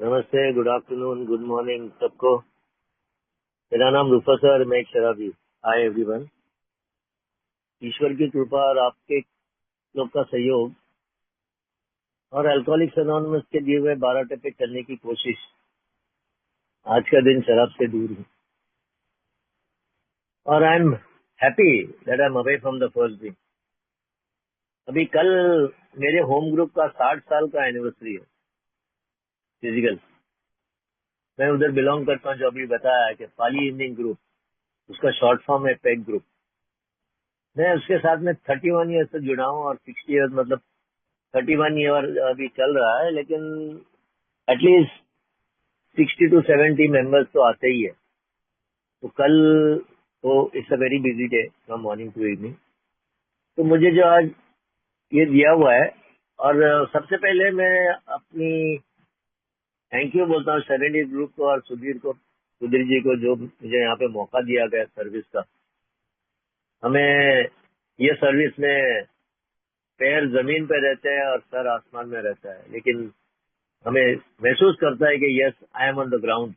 नमस्ते, good afternoon, good morning सबको। मेरा नाम रूफस है और मैं एक शराबी। Hi everyone. ईश्वर की कृपा और आपके लोग का सहयोग और अल्कोहलिक्स एनोनिमस के दिए हुए 12 टप्पे करने की कोशिश, आज का दिन शराब से दूर हूँ और I am happy that I am away from the first day. अभी कल मेरे होम ग्रुप का 60 साल का एनिवर्सरी है, फिजिकल। मैं उधर बिलोंग करता हूँ, जो अभी बताया है कि पाली इवनिंग ग्रुप, उसका शॉर्ट फॉर्म है पेग ग्रुप। मैं उसके साथ में 31 ईयर से जुड़ा हूँ और 60 ईयर मतलब 31 ईयर अभी चल रहा है, लेकिन एटलीस्ट 60 to 70 मेंबर्स तो आते ही है। तो कल तो it's a very busy day from morning to evening. तो मुझे जो आज ये दिया हुआ है, और सबसे पहले मैं अपनी थैंक यू बोलता हूँ 70 ग्रुप को और सुधीर जी को, जो मुझे यहाँ पे मौका दिया गया सर्विस का। हमें ये सर्विस में पैर जमीन पे रहते हैं और सर आसमान में रहता है, लेकिन हमें महसूस करता है कि yes, I am on the ground,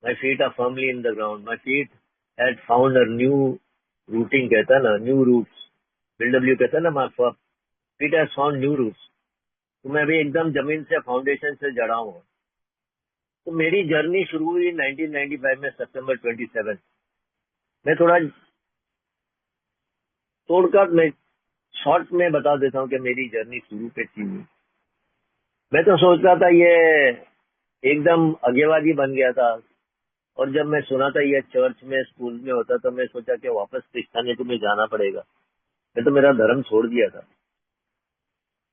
my feet are firmly in the ground, my feet had found a new rooting, कहता है ना, न्यू रूट्स, BW कहता है ना, my feet has found new roots. तो मैं अभी एकदम जमीन से, फाउंडेशन से जड़ा हूँ। तो मेरी जर्नी शुरू हुई 1995 में, सितंबर 27। मैं थोड़ा तोड़कर मैं शॉर्ट में बता देता हूँ कि मेरी जर्नी शुरू पे थी। मैं तो सोच रहा था ये एकदम अगेवादी बन गया था, और जब मैं सुना था ये चर्च में, स्कूल में होता, तो मैं सोचा कि वापस क्रिस्तानी में जाना पड़ेगा। मैं तो मेरा धर्म छोड़ दिया था।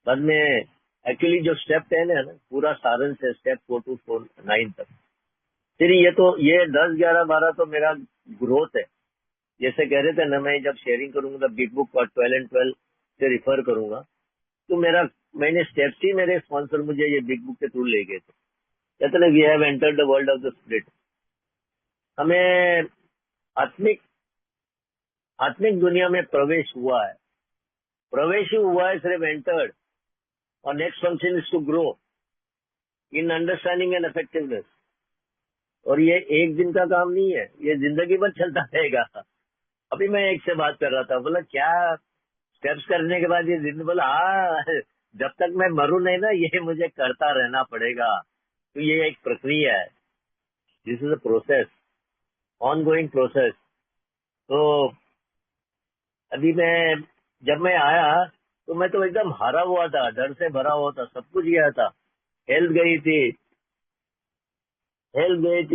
बाद में एक्चुअली जो स्टेप 10 है ना, पूरा सारंश है स्टेप 4 to 9 तक। फिर ये 10, 11, 12 तो मेरा ग्रोथ है। जैसे कह रहे थे ना, मैं जब शेयरिंग करूंगा बिग बुक और 12 and 12 से रिफर करूंगा, तो मैंने स्टेप्स ही, मेरे स्पॉन्सर मुझे ये बिग बुक के थ्रू ले गए थे। कहते ना, we have entered the world of the spirit. हमें आत्मिक आत्मिक दुनिया में प्रवेश हुआ है। प्रवेश ही हुआ है, सिर्फ एंटर्ड। और next function is to grow in understanding and effectiveness. और ये एक दिन का काम नहीं है, ये जिंदगी भर चलता रहेगा। अभी मैं एक से बात कर रहा था, बोला क्या स्टेप्स करने के बाद ये जिंदगी, बोला हाँ, जब तक मैं मरूं नहीं ना, ये मुझे करता रहना पड़ेगा। तो ये एक प्रक्रिया है, this is a process, on going process. तो अभी जब मैं आया, तो मैं तो एकदम हारा हुआ था, डर से भरा हुआ था, सब कुछ गया था। हेल्थ गई थी,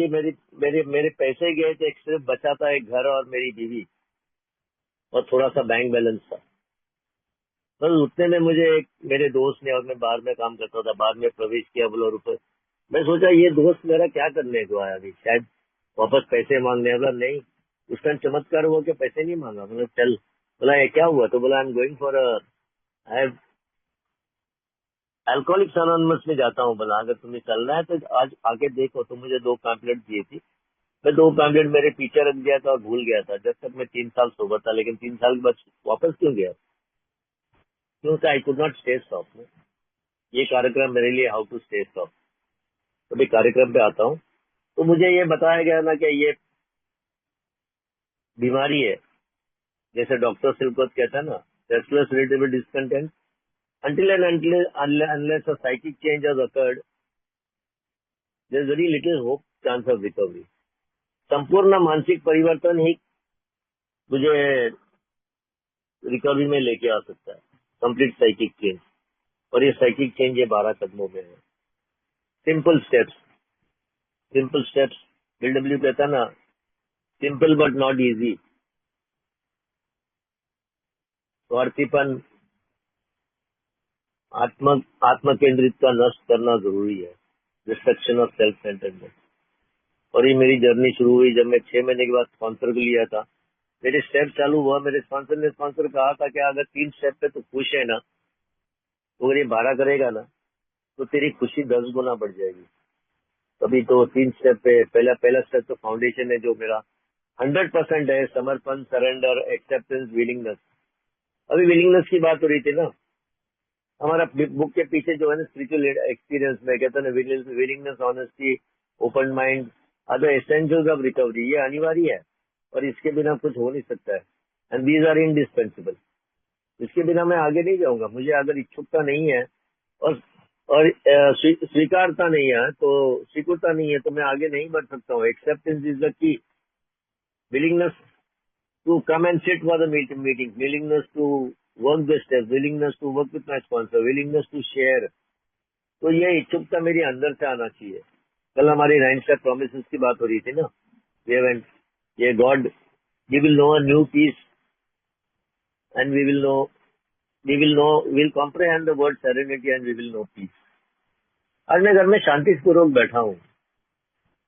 मेरी मेरे मेरे पैसे गए थे, सिर्फ बचा था एक घर और मेरी बीवी, और थोड़ा सा बैंक बैलेंस था। बस उतने में मुझे एक मेरे दोस्त ने, और मैं बाहर में काम करता था, बाहर में प्रवेश किया, बोला रुपए। मैं सोचा ये दोस्त मेरा क्या करने को आया, अभी शायद वापस पैसे मांगने। बोला नहीं, उस टाइम चमत्कार हुआ कि पैसे नहीं मांगा। मतलब चल, बोला ये क्या हुआ, तो बोला I am going for I alcoholics anonymous में जाता हूँ। बोला अगर तुम्हें चलना है तो आज आके देखो। तो मुझे 2 पैम्पलेट दिए थी। मैं 2 पैम्पलेट मेरे पीछे रख दिया था और भूल गया था, जब तक मैं 3 साल सोबर था। लेकिन 3 साल के बाद वापस क्यों गया, क्योंकि I could not stay stop. ये कार्यक्रम मेरे लिए हाउ टू स्टे स्टॉप। तो भी कार्यक्रम पे आता हूँ, तो मुझे ये बताया गया ना कि ये बीमारी है, जैसे डॉक्टर सिलकोत कहता है ना, restless irritable discontent, until and unless a psychic change has occurred, there is very little hope, chance of recovery. संपूर्ण मानसिक परिवर्तन ही मुझे रिकवरी में लेके आ सकता है, कंप्लीट साइकिक चेंज। और ये साइकिक चेंज ये 12 कदमों में है। Simple steps, simple steps. BW कहता है ना, सिंपल बट नॉट इजी। स्वार्थीपन, आत्म केंद्रित का नष्ट करना जरूरी है, डिस्ट्रक्शन ऑफ सेल्फ सेंटर्डनेस। और ये मेरी जर्नी शुरू हुई जब मैं 6 महीने के बाद स्पॉन्सर को लिया था। मेरे स्टेप चालू हुआ, मेरे स्पॉन्सर कहा था कि अगर 3 स्टेप पे तो खुश है ना, तो अगर ये 12 करेगा ना, तो तेरी खुशी 10 गुना बढ़ जाएगी। तभी तो 3 स्टेप पे, पहला पहला स्टेप तो फाउंडेशन है, जो मेरा 100% है, समर्पण, सरेंडर, एक्सेप्टेंस, विलिंगनेस। अभी विलिंगनेस की बात हो रही थी ना, हमारा बुक के पीछे जो है ना स्पिरिचुअल एक्सपीरियंस में कहते हैं willingness, honesty, open mind are the essentials of recovery, ये अनिवार्य है और इसके बिना कुछ हो नहीं सकता है। And these are indispensable. इसके बिना मैं आगे नहीं जाऊंगा। मुझे अगर इच्छुकता नहीं है और स्वीकारता नहीं है तो स्वीकृता नहीं है तो मैं आगे नहीं बढ़ सकता हूँ। Acceptance is the key. Willingness to come and sit for the meeting, willingness to work the steps, willingness to work with my sponsor, willingness to share। तो ये इच्छुकता मेरी अंदर से आना चाहिए। कल हमारी 9 स्टेप प्रोमिसेस की बात हो रही थी ना, ये God we will know a new peace and we will comprehend the word serenity and we will know peace. आज मैं घर में शांतिपूर्वक बैठा हूँ।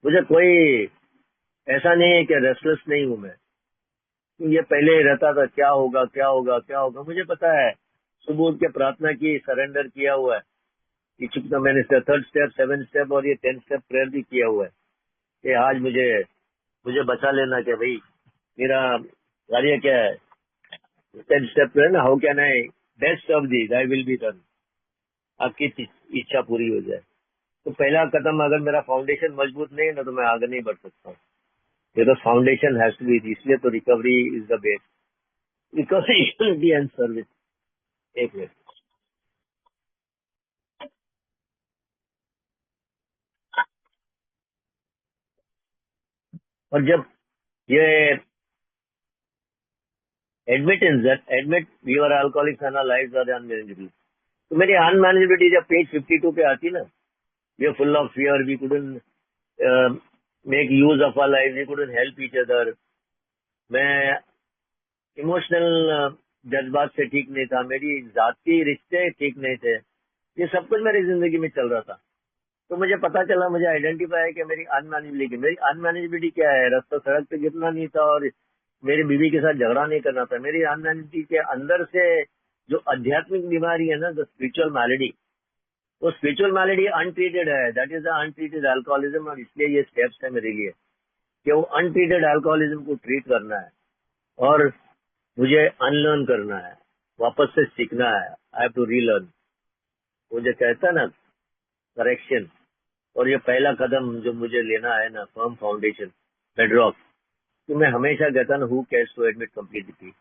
मुझे कोई ऐसा नहीं है कि रेस्टलेस नहीं हूं मैं। ये पहले रहता था क्या होगा क्या होगा क्या होगा। मुझे पता है, सुबह उठ के प्रार्थना की, सरेंडर किया हुआ है कि चुपता मैंने 3rd स्टेप, 7th स्टेप और ये 10th स्टेप प्रेयर भी किया हुआ है कि आज मुझे बचा लेना कि भाई मेरा कार्य क्या है। 10th स्टेप प्रेयर ना, how can I best of the I will be done, आपकी इच्छा पूरी हो जाए। तो पहला कदम, अगर मेरा फाउंडेशन मजबूत नहीं है ना तो मैं आगे नहीं बढ़ सकता हूँ। तो फाउंडेशन हैज टू बी, इसलिए तो recovery is the best. Recovery and service. एक मिनट। और जब ये admit your alcoholics and our lives are unmanageable, तो मेरी अनमैनेजेबिलिटी जब पेज 52 पे आती ना, we are full of fear, we couldn't make use of our lives, we couldn't help each other, मैं इमोशनल जज्बात से ठीक नहीं था, मेरी जाती रिश्ते ठीक नहीं थे, ये सब कुछ मेरी जिंदगी में चल रहा था। तो मुझे पता चला, मुझे आइडेंटिफाई है कि मेरी अनमैनेजेबिलिटी क्या है। रास्ता सड़क पे गिरना नहीं था और मेरी बीवी के साथ झगड़ा नहीं करना था। मेरी अनमैनेजेबिलिटी के अंदर से जो आध्यात्मिक बीमारी है ना, द स्पिरिचुअल मैलेडी, वो स्पिरिचुअल मैलेडी अनट्रीटेड है। That is the untreated alcoholism. और इसलिए ये स्टेप्स है मेरे लिए कि वो अनट्रीटेड अल्कोहलिज्म को ट्रीट करना है और मुझे अनलर्न करना है, वापस से सीखना है। I have to relearn. वो जो कहता है ना, करेक्शन। और ये पहला कदम जो मुझे लेना है ना, फर्म फाउंडेशन, बेडरॉक, तो मैं हमेशा कहता ना, who cares to admit completely.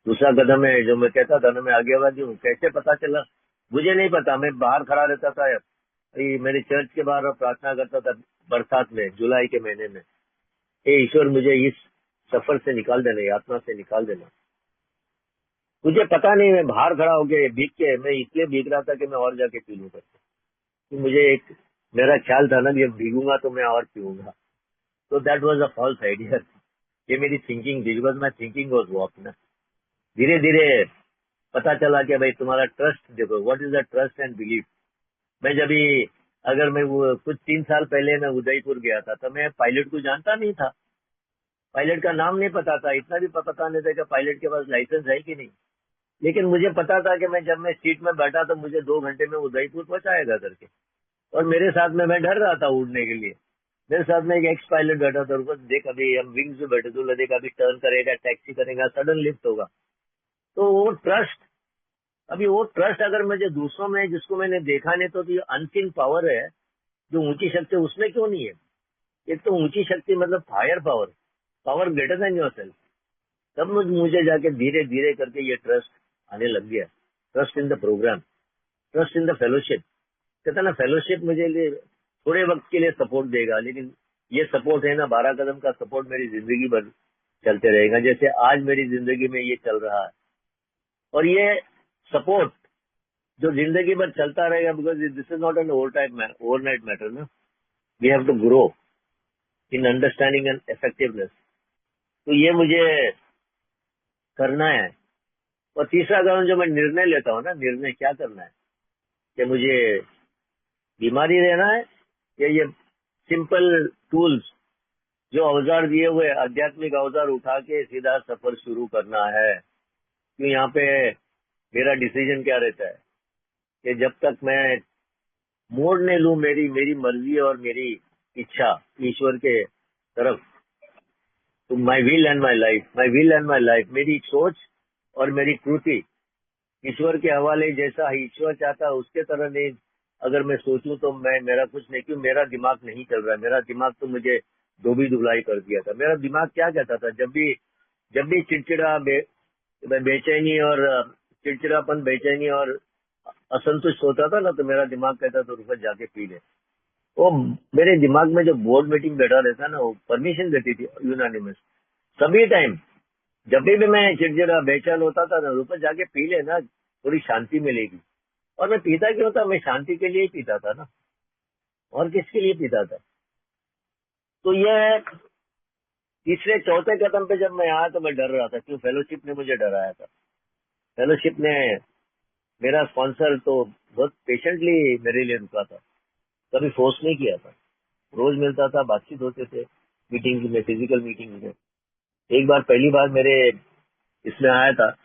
दूसरा कदम है जो मैं कहता था ना, मैं आज्ञावादी हूँ। कैसे पता चला मुझे नहीं पता। मैं बाहर खड़ा रहता था मेरे चर्च के बाहर और प्रार्थना करता था बरसात में, जुलाई के महीने में, हे ईश्वर मुझे इस सफर से निकाल देना, यातना से निकाल देना। मुझे पता नहीं, मैं बाहर खड़ा होके भीग के, मैं इसलिए भीग रहा था कि मैं और जाके पी लूँ करके। मुझे एक मेरा ख्याल था ना, जब भीगूंगा तो मैं और पीऊंगा। तो that was a false idea. ये मेरी थिंकिंग थी, because my thinking was walk ना। धीरे धीरे पता चला कि भाई तुम्हारा ट्रस्ट देखो, what is the trust and belief. मैं जब भी, अगर मैं वो कुछ 3 साल पहले मैं उदयपुर गया था तो मैं पायलट को जानता नहीं था। पायलट का नाम नहीं पता था, इतना भी पता नहीं था कि पायलट के पास लाइसेंस है कि नहीं। लेकिन मुझे पता था कि मैं जब मैं सीट में बैठा तो मुझे 2 घंटे में उदयपुर पहुंचाएगा करके। और मेरे साथ में मैं डर रहा था उड़ने के लिए। मेरे साथ में एक एक्स पायलट बैठा था, उसको देख अभी हम विंग्स में बैठे तो देख अभी टर्न करेगा, टैक्सी करेगा, सडन लिफ्ट होगा। तो वो ट्रस्ट, अभी वो ट्रस्ट अगर मुझे दूसरों में, जिसको मैंने देखा नहीं, तो ये अनसीन पावर है जो ऊंची शक्ति, उसमें क्यों नहीं है। एक तो ऊंची शक्ति मतलब higher power, power greater than yourself. तब मुझे जाके धीरे धीरे करके ये ट्रस्ट आने लग गया। Trust in the programme, trust in the fellowship. कहता ना, फेलोशिप मुझे थोड़े वक्त के लिए सपोर्ट देगा, लेकिन ये सपोर्ट है ना, 12 कदम का सपोर्ट मेरी जिंदगी भर चलते रहेगा, जैसे आज मेरी जिंदगी में ये चल रहा है। और ये सपोर्ट जो जिंदगी भर चलता रहेगा, because this is not an overnight matter ना। We have to grow in understanding and effectiveness. तो ये मुझे करना है। और तीसरा कदम जो मैं निर्णय लेता हूँ ना, निर्णय क्या करना है, कि मुझे बीमारी रहना है या ये सिंपल टूल्स, जो औजार दिए हुए आध्यात्मिक औजार उठा के सीधा सफर शुरू करना है। क्यों यहाँ पे मेरा डिसीजन क्या रहता है कि जब तक मैं मोड़ नहीं लूं मेरी मेरी मर्जी और मेरी इच्छा ईश्वर के तरफ, तो my will and my life, my will and my life, मेरी सोच और मेरी कृति ईश्वर के हवाले, जैसा ईश्वर चाहता उसके तरह नहीं। अगर मैं सोचूं तो मैं मेरा कुछ नहीं, क्यों मेरा दिमाग नहीं चल रहा है। मेरा दिमाग तो मुझे धोबी धुलाई कर दिया था। मेरा दिमाग क्या कहता था, जब भी चिड़चिड़ा बेचैनी और चिड़चिड़ापन, बेचैनी और असंतुष्ट होता था ना, तो मेरा दिमाग कहता था रुको जाके पी ले। वो मेरे दिमाग में जो बोर्ड मीटिंग बैठा रहता ना, वो परमिशन देती थी यूनानिमस सभी टाइम। जब भी मैं चिड़चिड़ा बेचैन होता था ना, रुको जाके पी ले ना, थोड़ी शांति मिलेगी। और मैं पीता क्यों था, मैं शांति के लिए ही पीता था ना, और किसके लिए पीता था। तो ये तीसरे चौथे कदम पे जब मैं आया तो मैं डर रहा था, क्यों फेलोशिप ने मुझे डराया था। फेलोशिप ने, मेरा स्पॉन्सर तो बहुत पेशेंटली मेरे लिए रुका था, कभी फोर्स नहीं किया था। रोज मिलता था, बातचीत होते थे, मीटिंग में, फिजिकल मीटिंग में। एक बार पहली बार मेरे इसमें आया था,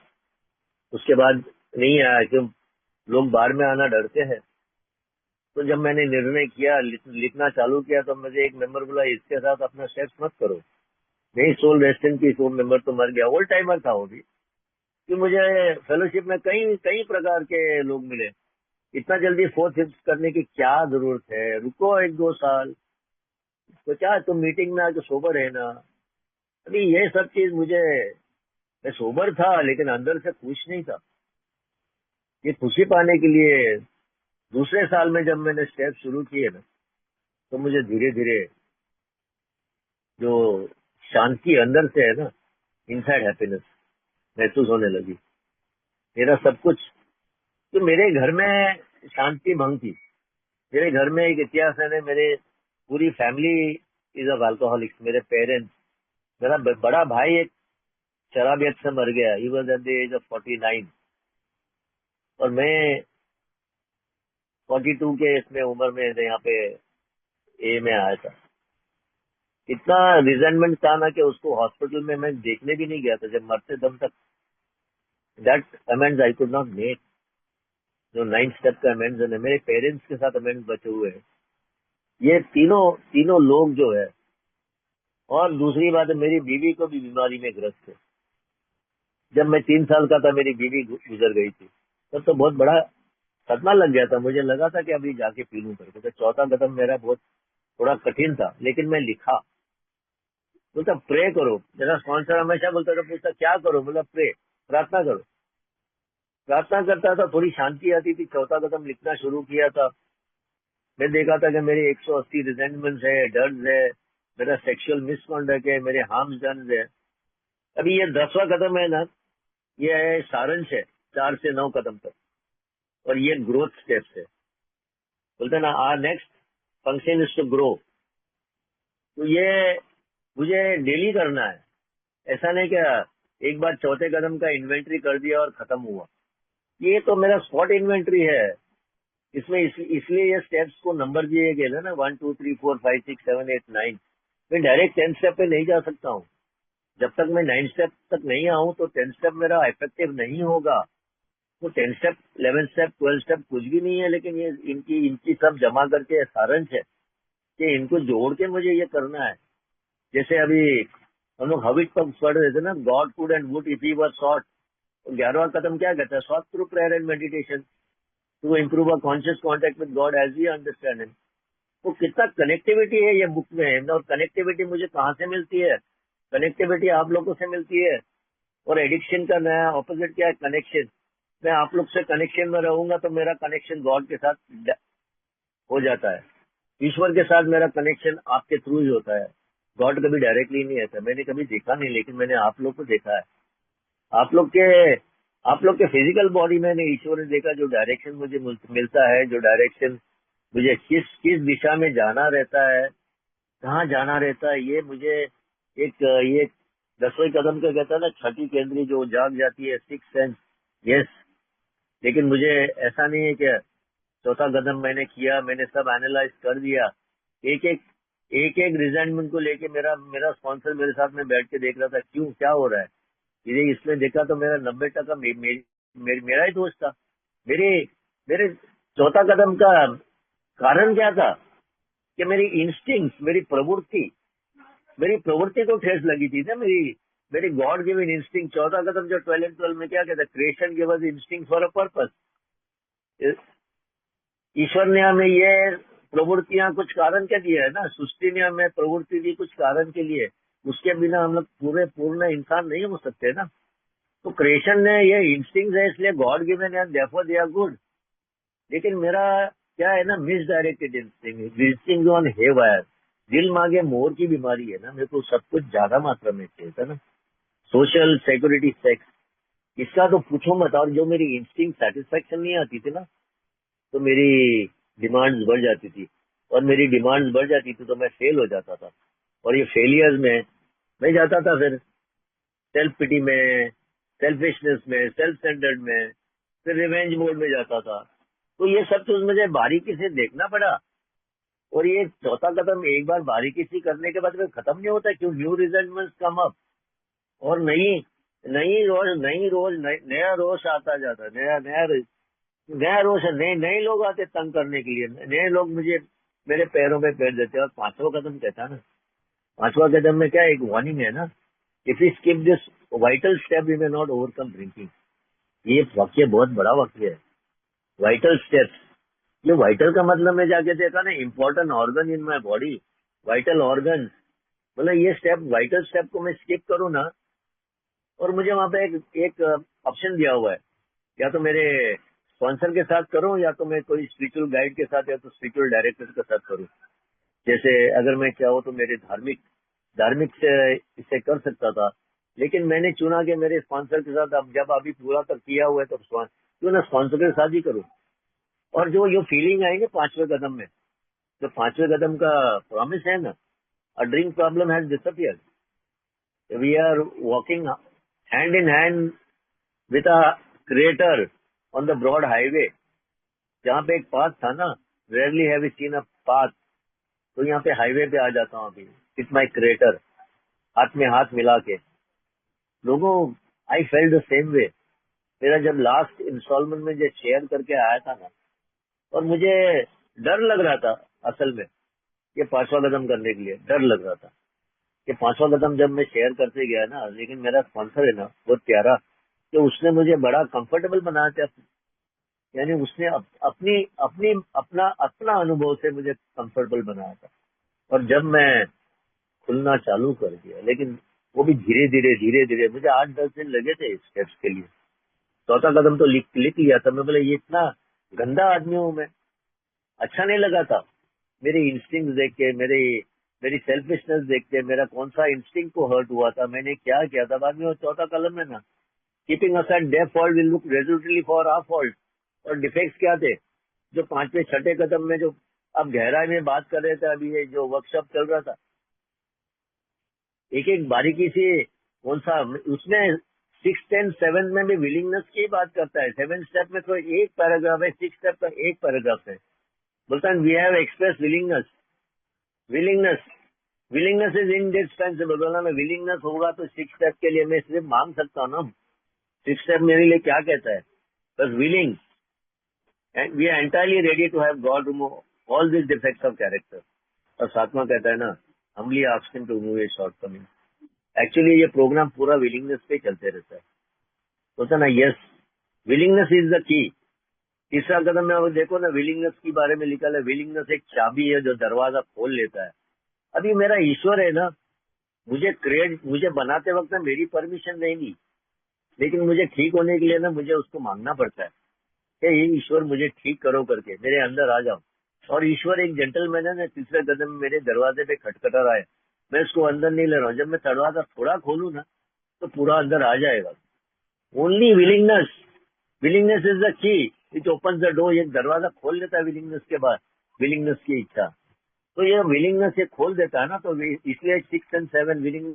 उसके बाद नहीं आया, क्यों लोग बाहर में आना डरते हैं। तो जब मैंने निर्णय किया, लिखना चालू किया, तो मुझे एक मेंबर बोला इसके साथ अपना सेक्स मत करो। नहीं, सोल रेस्टेंट की सोल मेंबर तो मर गया, ओल्ड टाइमर था वो भी। कि मुझे फेलोशिप में कई कई प्रकार के लोग मिले। इतना जल्दी फोर्थ फिफ्थ करने की क्या जरूरत है, रुको एक दो साल। तो क्या तुम मीटिंग में आके सोबर है ना। अभी ये सब चीज मुझे, मैं सोबर था लेकिन अंदर से खुश नहीं था। ये खुशी पाने के लिए दूसरे साल में जब मैंने स्टेप शुरू किए ना, तो मुझे धीरे धीरे जो शांति अंदर से है ना, इनसाइड हैप्पीनेस महसूस होने लगी। मेरा सब कुछ, तो मेरे घर में शांति भंग थी। मेरे घर में एक इतिहास है ना, मेरे पूरी फैमिली इज ऑफ अल्कोहलिक्स। मेरे पेरेंट्स, मेरा बड़ा भाई एक शराबियत से मर गया, he was at the age of 49। और मैं 42 के इसमें उम्र में यहाँ पे ए में आया था। इतना रिजेंटमेंट था ना कि उसको हॉस्पिटल में मैं देखने भी नहीं गया था जब मरते दम तक। That amends I could not make. जो 9 स्टेप का अमेंड्स है ना, मेरे पेरेंट्स के साथ अमेंड्स बचे हुए हैं, ये तीनों तीनों लोग जो है। और दूसरी बात है, मेरी बीवी को भी बीमारी में ग्रस्त है। जब मैं 3 साल का था मेरी बीवी गुजर गई थी। तब तो बहुत बड़ा सदमा लग गया था, मुझे लगा था कि अभी जाके पी लूं करके। तो चौथा कदम मेरा बहुत थोड़ा कठिन था, लेकिन मैं लिखा। बोलता प्रे करो। मेरा स्पॉन्सर हमेशा बोलता था, पूछता क्या करो, बोला प्रे, प्रार्थना करो। प्रार्थना करता था, थोड़ी शांति आती थी। चौथा कदम लिखना शुरू किया था। मैं देखा था कि मेरे 180 रिजेंटमेंट है, डर्स है, मेरा सेक्सुअल मिसकॉन्डक्ट है, मेरे हार्म्स डन है। अभी ये 10वां कदम है ना, ये है सारांश है 4 से 9 कदम तक। और ये ग्रोथ स्टेप्स है। बोलते ना our next function is to grow. तो ये मुझे डेली करना है। ऐसा नहीं क्या एक बार चौथे कदम का इन्वेंट्री कर दिया और खत्म हुआ। ये तो मेरा स्पॉट इन्वेंट्री है। इसमें इसलिए ये स्टेप्स को नंबर दिए गए ना, 1 2 3 4 5 6 7 8 9। मैं डायरेक्ट 10 स्टेप पे नहीं जा सकता हूँ। जब तक मैं 9 स्टेप तक नहीं आऊँ तो 10 स्टेप मेरा इफेक्टिव नहीं होगा। तो 10 स्टेप, 11 स्टेप, 12 स्टेप कुछ भी नहीं है, लेकिन ये इनकी इनकी सब जमा करके सारांश है कि इनको जोड़ के मुझे ये करना है। जैसे अभी हम लोग हविट पर पढ़ रहे थे ना, God could and would if he were sought. 11वां कदम क्या कहता है, sought through prayer and meditation to improve a conscious contact with God as we understand him. तो कितना कनेक्टिविटी है ये बुक में। और कनेक्टिविटी मुझे कहाँ से मिलती है, कनेक्टिविटी आप लोगों से मिलती है। और एडिक्शन का नया ऑपोजिट क्या है, कनेक्शन। मैं आप लोग से कनेक्शन में रहूंगा तो मेरा कनेक्शन गॉड के साथ हो जाता है। ईश्वर के साथ मेरा कनेक्शन आपके थ्रू ही होता है। गॉड कभी डायरेक्टली नहीं आता, मैंने कभी देखा नहीं, लेकिन मैंने आप लोग को देखा है। आप लोग के आप लोग के फिजिकल बॉडी में नहीं, ईश्वर ने देखा जो डायरेक्शन मुझे मिलता है, जो डायरेक्शन मुझे किस किस दिशा में जाना रहता है, कहाँ जाना रहता है, ये मुझे एक ये 10वें कदम का कहता है ना, छठी केंद्री जो जाग जाती है, सिक्स सेंस। यस, लेकिन मुझे ऐसा नहीं है कि चौथा कदम मैंने किया, मैंने सब एनालाइज कर दिया। एक एक एक एक रिजेंटमेंट को लेके मेरा मेरा स्पॉन्सर मेरे साथ में बैठ के देख रहा था, क्यों क्या हो रहा है। ये इसने देखा तो मेरा 90% मेरा ही दोष था। मेरे मेरे चौथा कदम का कारण क्या था कि मेरी इंस्टिंक्ट, मेरी प्रवृत्ति को ठेस लगी थी ना। मेरी मेरी गॉड गिवन इंस्टिंक्ट, चौथा कदम जो 12 and 12 में क्या कहता है, creation give us instinct for a purpose. ईश्वर ने हमें ये प्रवृत्तियां कुछ कारण के लिए है ना, सृष्टि ने हमें प्रवृत्ति दी कुछ कारण के लिए, उसके बिना हम लोग पूरे पूर्ण इंसान नहीं हो सकते ना। तो क्रिएशन ने ये इंस्टिंक्ट है, इसलिए गॉड गिवन है, देयरफॉर दे आर गुड। लेकिन मेरा क्या है ना, miss directed instinct on haywire. दिल मांगे मोर की बीमारी है ना, मेरे को सब कुछ ज्यादा मात्रा में चाहिए था ना, सोशल सिक्योरिटी सेक्स, इसका तो पूछो मत। और जो मेरी इंस्टिंक्ट सेटिस्फेक्शन नहीं आती थी ना, तो मेरी डिमांड्स बढ़ जाती थी, और मेरी डिमांड्स बढ़ जाती थी तो मैं फेल हो जाता था, और ये फेलियर्स में मैं जाता था फिर सेल्फ पिटी में, सेल्फिशनेस में, सेल्फ सेंटर्ड में, फिर रिवेंज मोड में जाता था। तो ये सब तो मुझे बारीकी से देखना पड़ा। और ये चौथा कदम एक बार बारीकी से करने के बाद फिर खत्म नहीं होता, क्यों, न्यू रिजल्ट कम अप, और नई नई रोज नया रोज आता जाता, नया रोज है, नए नए लोग आते तंग करने के लिए, नए लोग मुझे मेरे पैरों पे पैर देते। और पांचवा कदम कहता है ना, पांचवा कदम में क्या एक वार्निंग है ना, if you skip this vital step you may not overcome drinking. ये वाक्य बहुत बड़ा वाक्य है, वाइटल स्टेप्स। ये वाइटल का मतलब मैं जाके देखा ना, important organ in my body, vital organ, मतलब ये स्टेप, वाइटल स्टेप को मैं स्किप करूँ ना, और मुझे वहां पे एक ऑप्शन दिया हुआ है, या तो मेरे स्पॉन्सर के साथ करूं, या तो मैं कोई स्पिरिचुअल गाइड के साथ, या तो स्पिरिचुअल डायरेक्टर के साथ करूं। जैसे अगर मैं चाहूँ तो मेरे धार्मिक धार्मिक से इसे कर सकता था, लेकिन मैंने चुना कि मेरे स्पॉन्सर के साथ, अब जब अभी पूरा तक किया हुआ है तो क्यों ना स्पॉन्सर के साथ ही करूं। और जो ये फीलिंग आएंगे पांचवें कदम में, जो पांचवें कदम का प्रॉमिस है ना, a drink problem has disappeared, we are walking hand in hand with a creator on the broad highway. जहाँ पे एक पाथ था ना, rarely have seen a path, तो यहाँ पे हाईवे पे आ जाता हूँ अभी, इट्स माई क्रिएटर, हाथ में हाथ मिला के। लोगों, I felt the same way. मेरा जब लास्ट इंस्टॉलमेंट में जो शेयर करके आया था ना, और मुझे डर लग रहा था असल में, ये पांचवा कदम करने के लिए डर लग रहा था। ये पांचवा कदम जब मैं शेयर करते गया ना, लेकिन मेरा स्पॉन्सर है ना बहुत प्यारा, कि उसने मुझे बड़ा कंफर्टेबल बनाया था, यानी उसने अपनी अपनी अपना अपना अनुभव से मुझे कंफर्टेबल बनाया था। और जब मैं खुलना चालू कर दिया, लेकिन वो भी धीरे धीरे मुझे 8-10 दिन लगे थे इस स्टेप्स के लिए। चौथा कदम तो लिख लिया था, मैं बोले ये इतना गंदा आदमी हूं मैं, अच्छा नहीं लगा था। मेरी इंस्टिंक्ट देख के, मेरी सेल्फिशनेस देख के, मेरा कौन सा इंस्टिंक्ट को हर्ट हुआ था, मैंने क्या किया था। बाद में वो चौथा कलम है ना, keeping aside their fault will look resolutely for our fault. और डिफेक्ट्स क्या थे, जो पांचवें छठे कदम में जो अब गहराई में बात कर रहे थे, अभी ये जो वर्कशॉप चल रहा था, एक एक बारीकी से कौन सा उसमें 6, 10, 7 में भी विलिंगनेस की बात करता है। 7 स्टेप में तो एक पैराग्राफ है, 6 स्टेप का एक पैराग्राफ है। बोलता है we have express willingness, willingness willingness is indispensable. बोला मैं विलिंगनेस होगा तो 6 स्टेप के लिए मैं सिर्फ मांग सकता हूँ ना। 6 स्टेप मेरे लिए क्या कहता है, बस willing, and we are entirely ready to have God remove all this defects of character. और सातवां कहता है ना, humbly ask him to remove his shortcoming. Actually ये प्रोग्राम पूरा विलिंगनेस पे चलते रहता है, होता ना, yes, willingness is the key. तीसरा कदम में वो देखो ना, विलिंगनेस के बारे में लिखा है, विलिंगनेस एक चाबी है जो दरवाजा खोल लेता है। अभी मेरा ईश्वर है ना, मुझे बनाते वक्त ना मेरी परमिशन नहीं ली, लेकिन मुझे ठीक होने के लिए ना मुझे उसको मांगना पड़ता है कि ये ईश्वर मुझे ठीक करो करके, मेरे अंदर आ जाओ। और ईश्वर एक जेंटलमैन है ना, तीसरे कदम में मेरे दरवाजे पे खटखटा रहा है, मैं उसको अंदर नहीं ले रहा हूँ। जब मैं दरवाजा थोड़ा खोलूँ ना, तो पूरा अंदर आ जाएगा। Only willingness, willingness is the key, it open the door. एक दरवाजा खोल देता है विलिंगनेस के बाद, विलिंगनेस की इच्छा। तो ये विलिंगनेस ये खोल देता है ना, तो इसलिए 6 and 7 विलिंग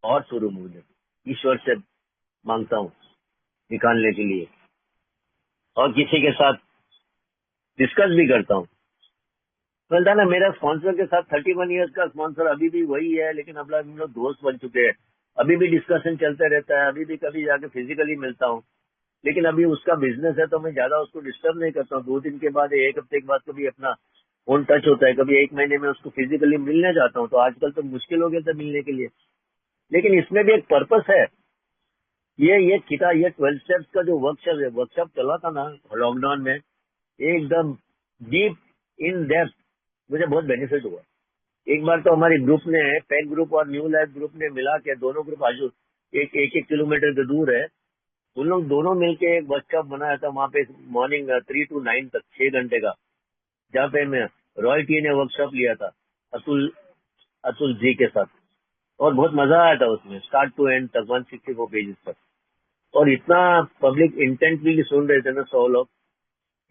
और शुरू मुझे ईश्वर से मांगता हूँ निकालने के लिए, और किसी के साथ डिस्कस भी करता हूँ। बोलता ना, मेरा स्पॉन्सर के साथ 31 ईयर्स का स्पॉन्सर अभी भी वही है, लेकिन अब हम लोग दोस्त बन चुके हैं। अभी भी डिस्कशन चलते रहता है, अभी भी कभी जाके फिजिकली मिलता हूँ। लेकिन अभी उसका बिजनेस है तो मैं ज्यादा उसको डिस्टर्ब नहीं करता हूँ। 2 दिन के बाद, 1 हफ्ते के बाद कभी अपना फोन टच होता है, कभी 1 महीने में उसको फिजिकली मिलने जाता हूँ। तो आजकल तो मुश्किल हो गया था मिलने के लिए, लेकिन इसमें भी एक पर्पस है। ये किताब, ये 12 स्टेप्स का जो वर्कशॉप चला था ना लॉकडाउन में, ये एकदम डीप इन डेप्थ मुझे बहुत बेनिफिट हुआ। एक बार तो हमारे ग्रुप ने, पैक ग्रुप और न्यू लाइफ ग्रुप ने मिला के, दोनों ग्रुप आजू एक एक, एक किलोमीटर के दूर है, उन लोग दोनों मिलके एक वर्कशॉप बनाया था वहाँ पे, मॉर्निंग 3 to 9 तक, 6 घंटे का, जहाँ पे मैं रॉय टी ने वर्कशॉप लिया था अतुल अतुल जी के साथ। और बहुत मजा आया था उसमें, स्टार्ट टू एंड तक, 164 पेजेस तक। और इतना पब्लिक इंटेंटली सुन रहे थे ना 100 लोग,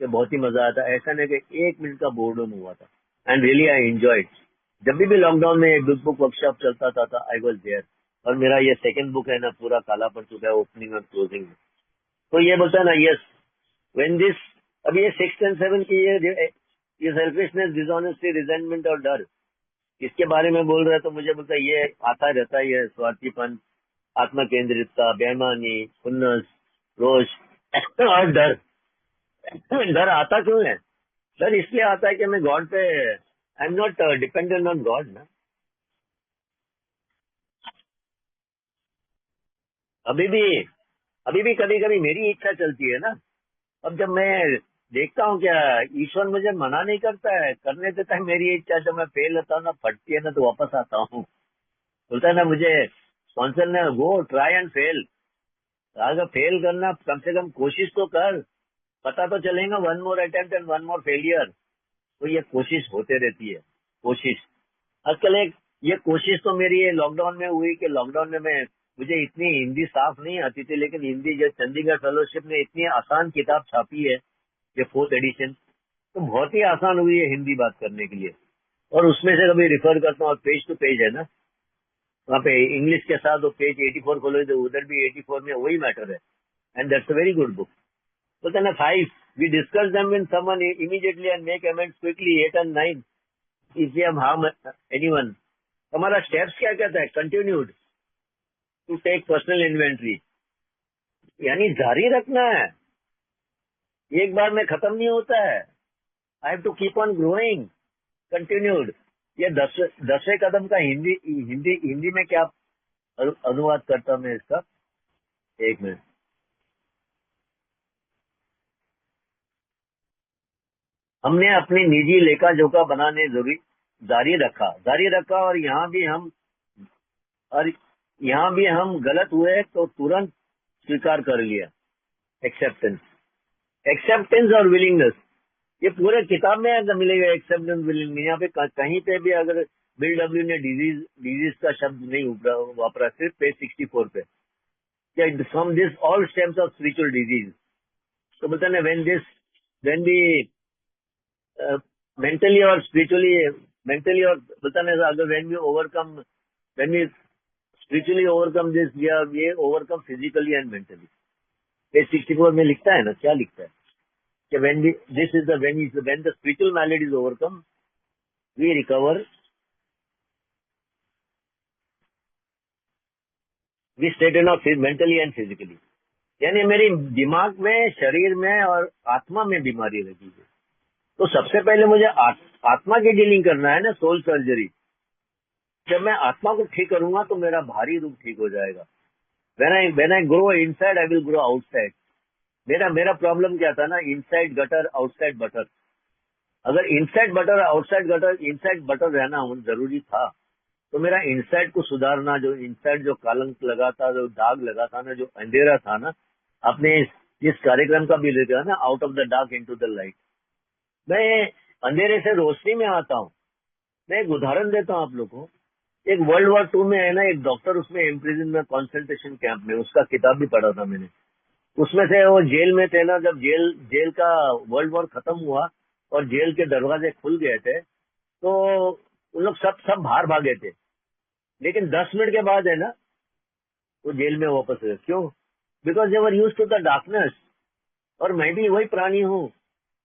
कि बहुत ही मजा आया था। ऐसा नहीं कि 1 मिनट का बोर्डम हुआ था। And really I enjoyed. जब भी लॉकडाउन में बिग बुक वर्कशॉप चलता था आई वॉज देयर। और मेरा ये सेकंड बुक है ना, पूरा काला पड़ चुका है ओपनिंग और क्लोजिंग में। तो ये बोलता है ना, यस व्हेन दिस, अभी ये 6 and 7 की ये सेल्फिशनेस, डिसऑनेस्टी, रिजेंटमेंट और डर, इसके बारे में बोल रहा है। तो मुझे बोलता है ये आता रहता है, ये स्वार्थीपन, आत्म केंद्रितता, बेईमानी, खुन्नस, रोष और डर। डर आता क्यों है? डर इसलिए आता है कि मैं गॉड पे, I am not dependent on God ना। अभी भी अभी भी कभी कभी मेरी इच्छा चलती है ना। अब जब मैं देखता हूँ क्या ईश्वर मुझे मना नहीं करता है, करने देता है मेरी इच्छा। जब मैं फेल होता हूँ ना, फटती है ना, तो वापस आता हूँ। बोलता है ना मुझे स्पॉन्सर ने, गो ट्राई एंड फेल। अगर फेल करना, कम से कम कोशिश तो कर, पता तो चलेगा। 1 more attempt and 1 more failure। तो ये कोशिश होते रहती है, कोशिश। आजकल एक ये कोशिश तो मेरी ये लॉकडाउन में हुई कि लॉकडाउन में मैं, मुझे इतनी हिंदी साफ नहीं आती थी, लेकिन हिंदी जो चंडीगढ़ फेलोशिप ने इतनी आसान किताब छापी है, ये 4th एडिशन, तो बहुत ही आसान हुई है हिंदी बात करने के लिए। और उसमें से कभी रिफर करता हूँ, पेज टू पेज है ना, वहाँ पे इंग्लिश के साथ वो पेज 84 खोलो तो उधर भी 84 में वही मैटर है। And that's a very good book. तो कहना 5, we discuss them with someone immediately and make amends quickly. 8 and 9, if we have harm anyone. हमारा स्टेप्स क्या कहता है? Continued to take personal inventory, यानी जारी रखना है, एक बार में खत्म नहीं होता है। I have to keep on growing, continued. ये 10वें कदम का हिंदी हिंदी हिंदी में क्या अनुवाद करता हूं मैं इसका? एक मिनट। हमने अपनी निजी लेखा जोखा बनाने जरूरी जारी रखा। और यहाँ भी हम गलत हुए तो तुरंत स्वीकार कर लिया। एक्सेप्टेंस, एक्सेप्टेंस और विलिंगनेस, ये पूरे किताब में अगर मिलेगा। एक्सेप्टेंस, विलिंगनेस, यहाँ पे कहीं पे भी अगर बिल डब्ल्यू ने डिजीज डिजीज का शब्द नहीं वापरा, सिर्फ पेज 64 पे, from this all stems of spiritual disease. तो बोलते ना, वेन दी मेंटली और स्पिरिचुअली, मेंटली और बोलता ना, अगर when we spiritually overcome this, ये overcome physically and mentally. Page 64 में लिखता है ना, क्या लिखता है कि when the spiritual malady is overcome, we recover, we straighten out mentally and physically। यानी मेरी दिमाग में, शरीर में और आत्मा में बीमारी लगी है। तो सबसे पहले मुझे आत्मा की डीलिंग करना है ना, सोल सर्जरी। जब मैं आत्मा को ठीक करूंगा तो मेरा भारी रूप ठीक हो जाएगा। when I grow inside, I will grow outside। मेरा प्रॉब्लम क्या था ना, इनसाइड गटर आउटसाइड बटर। अगर inside butter outside gutter, inside butter रहना जरूरी था, तो मेरा इनसाइड को सुधारना, जो इनसाइड जो कलंक लगा था, जो दाग लगा था ना, जो अंधेरा था ना, आपने इस कार्यक्रम का भी लिखा ना, out of the dark into the light. मैं अंधेरे से रोशनी में आता हूँ। मैं एक उदाहरण देता हूँ आप लोगों को। एक World War II में है ना, एक डॉक्टर उसमें इम्प्रिजन में, कॉन्सेंट्रेशन कैंप में, उसका किताब भी पढ़ा था मैंने। उसमें से वो जेल में थे ना, जब जेल का वर्ल्ड वॉर खत्म हुआ और जेल के दरवाजे खुल गए थे, तो उन लोग सब बाहर भागे थे। लेकिन 10 मिनट के बाद है ना, वो जेल में वापस गए। क्यों? Because they were use to the darkness. और मैं भी वही प्राणी हूँ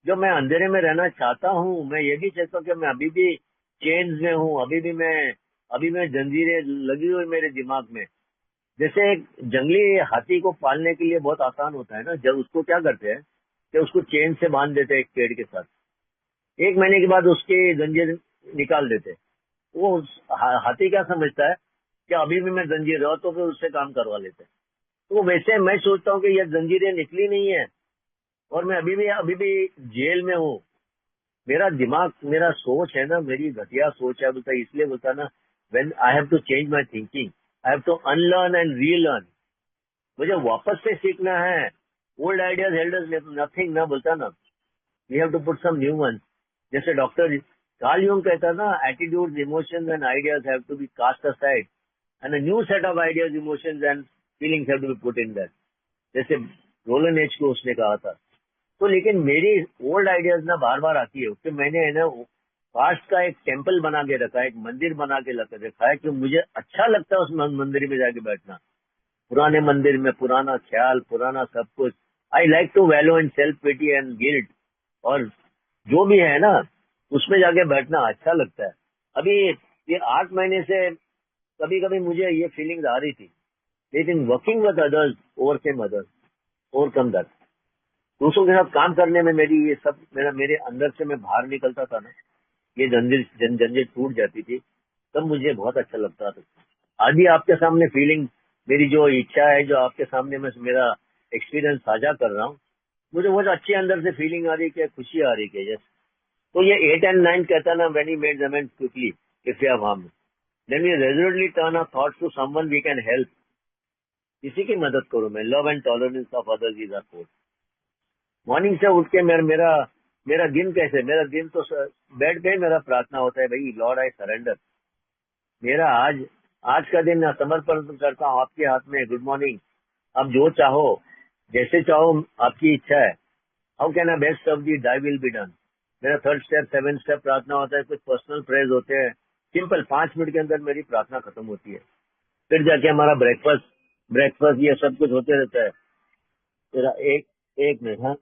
जो मैं अंधेरे में रहना चाहता हूँ। मैं ये भी चाहता हूँ कि मैं अभी भी चेन्स में हूँ, अभी भी मैं जंजीरें लगी हुई मेरे दिमाग में। जैसे एक जंगली हाथी को पालने के लिए बहुत आसान होता है ना, जब उसको क्या करते हैं कि उसको चेन से बांध देते हैं एक पेड़ के साथ, 1 महीने के बाद उसके जंजीर निकाल देते हैं। वो हाथी क्या समझता है कि अभी भी मैं जंजीर है, तो फिर उससे काम करवा लेते हैं। तो वैसे मैं सोचता हूँ कि ये जंजीरें निकली नहीं है और मैं अभी भी जेल में हूँ। मेरा दिमाग, मेरा सोच है ना, मेरी घटिया सोच है, बोलता इसलिए बोलता ना, when I have to change my thinking, I have to unlearn and relearn. मुझे वापस से सीखना है। ओल्ड आइडियाज हेल्ड नथिंग ना, बोलता ना, we have to put some new one. जैसे डॉक्टर कार्ल यूंग कहता ना, attitude, emotions and ideas have to be cast aside and a new set of ideas, emotions and feelings have to be put in that. जैसे Rowland H को उसने कहा था। तो लेकिन मेरी ओल्ड आइडियाज ना बार बार आती है, उसके मैंने है ना पास्ट का एक टेम्पल बना के रखा है, एक मंदिर बना के रखा है, कि मुझे अच्छा लगता है उस मंदिर में जाके बैठना। पुराने मंदिर में पुराना ख्याल, पुराना सब कुछ। I like to value in self pity and guilt, और जो भी है ना उसमें जाके बैठना अच्छा लगता है। अभी ये 8 महीने से कभी कभी मुझे ये फीलिंग्स आ रही थी, लेकिन working with others overcome that, दूसरों के साथ काम करने में मेरी ये सब, मेरे अंदर से मैं बाहर निकलता था ना, ये जंजीर टूट जाती थी, तब मुझे बहुत अच्छा लगता था। आज भी आपके सामने फीलिंग, मेरी जो इच्छा है, जो आपके सामने मैं मेरा एक्सपीरियंस साझा कर रहा हूँ, मुझे बहुत अच्छी अंदर से फीलिंग आ रही है, खुशी आ रही है। यस। तो ये 8 and 9 कहता ना, when he made amends quickly if you have harm, then we resolutely turn our thoughts to someone we can help. किसी की मदद करो मैं, love and tolerance of others is our code. Morning से उठ के मेरा मेरा दिन कैसे, मेरा दिन तो बेड पे ही मेरा प्रार्थना होता है, भाई लॉर्ड आई सरेंडर। मेरा आज आज का दिन मैं समर्पण करता हूँ आपके हाथ में। Good morning. आप जो चाहो, जैसे चाहो, आपकी इच्छा है। How can I best serve thee, thy will be done. मेरा 3rd स्टेप 7th स्टेप प्रार्थना होता है, कुछ पर्सनल प्रेयर्स होते हैं, सिंपल 5 मिनट के अंदर मेरी प्रार्थना खत्म होती है। फिर जाके हमारा ब्रेकफास्ट ब्रेकफास्ट ये सब कुछ होते रहता है। मेरा एक एक मिनट। हाँ,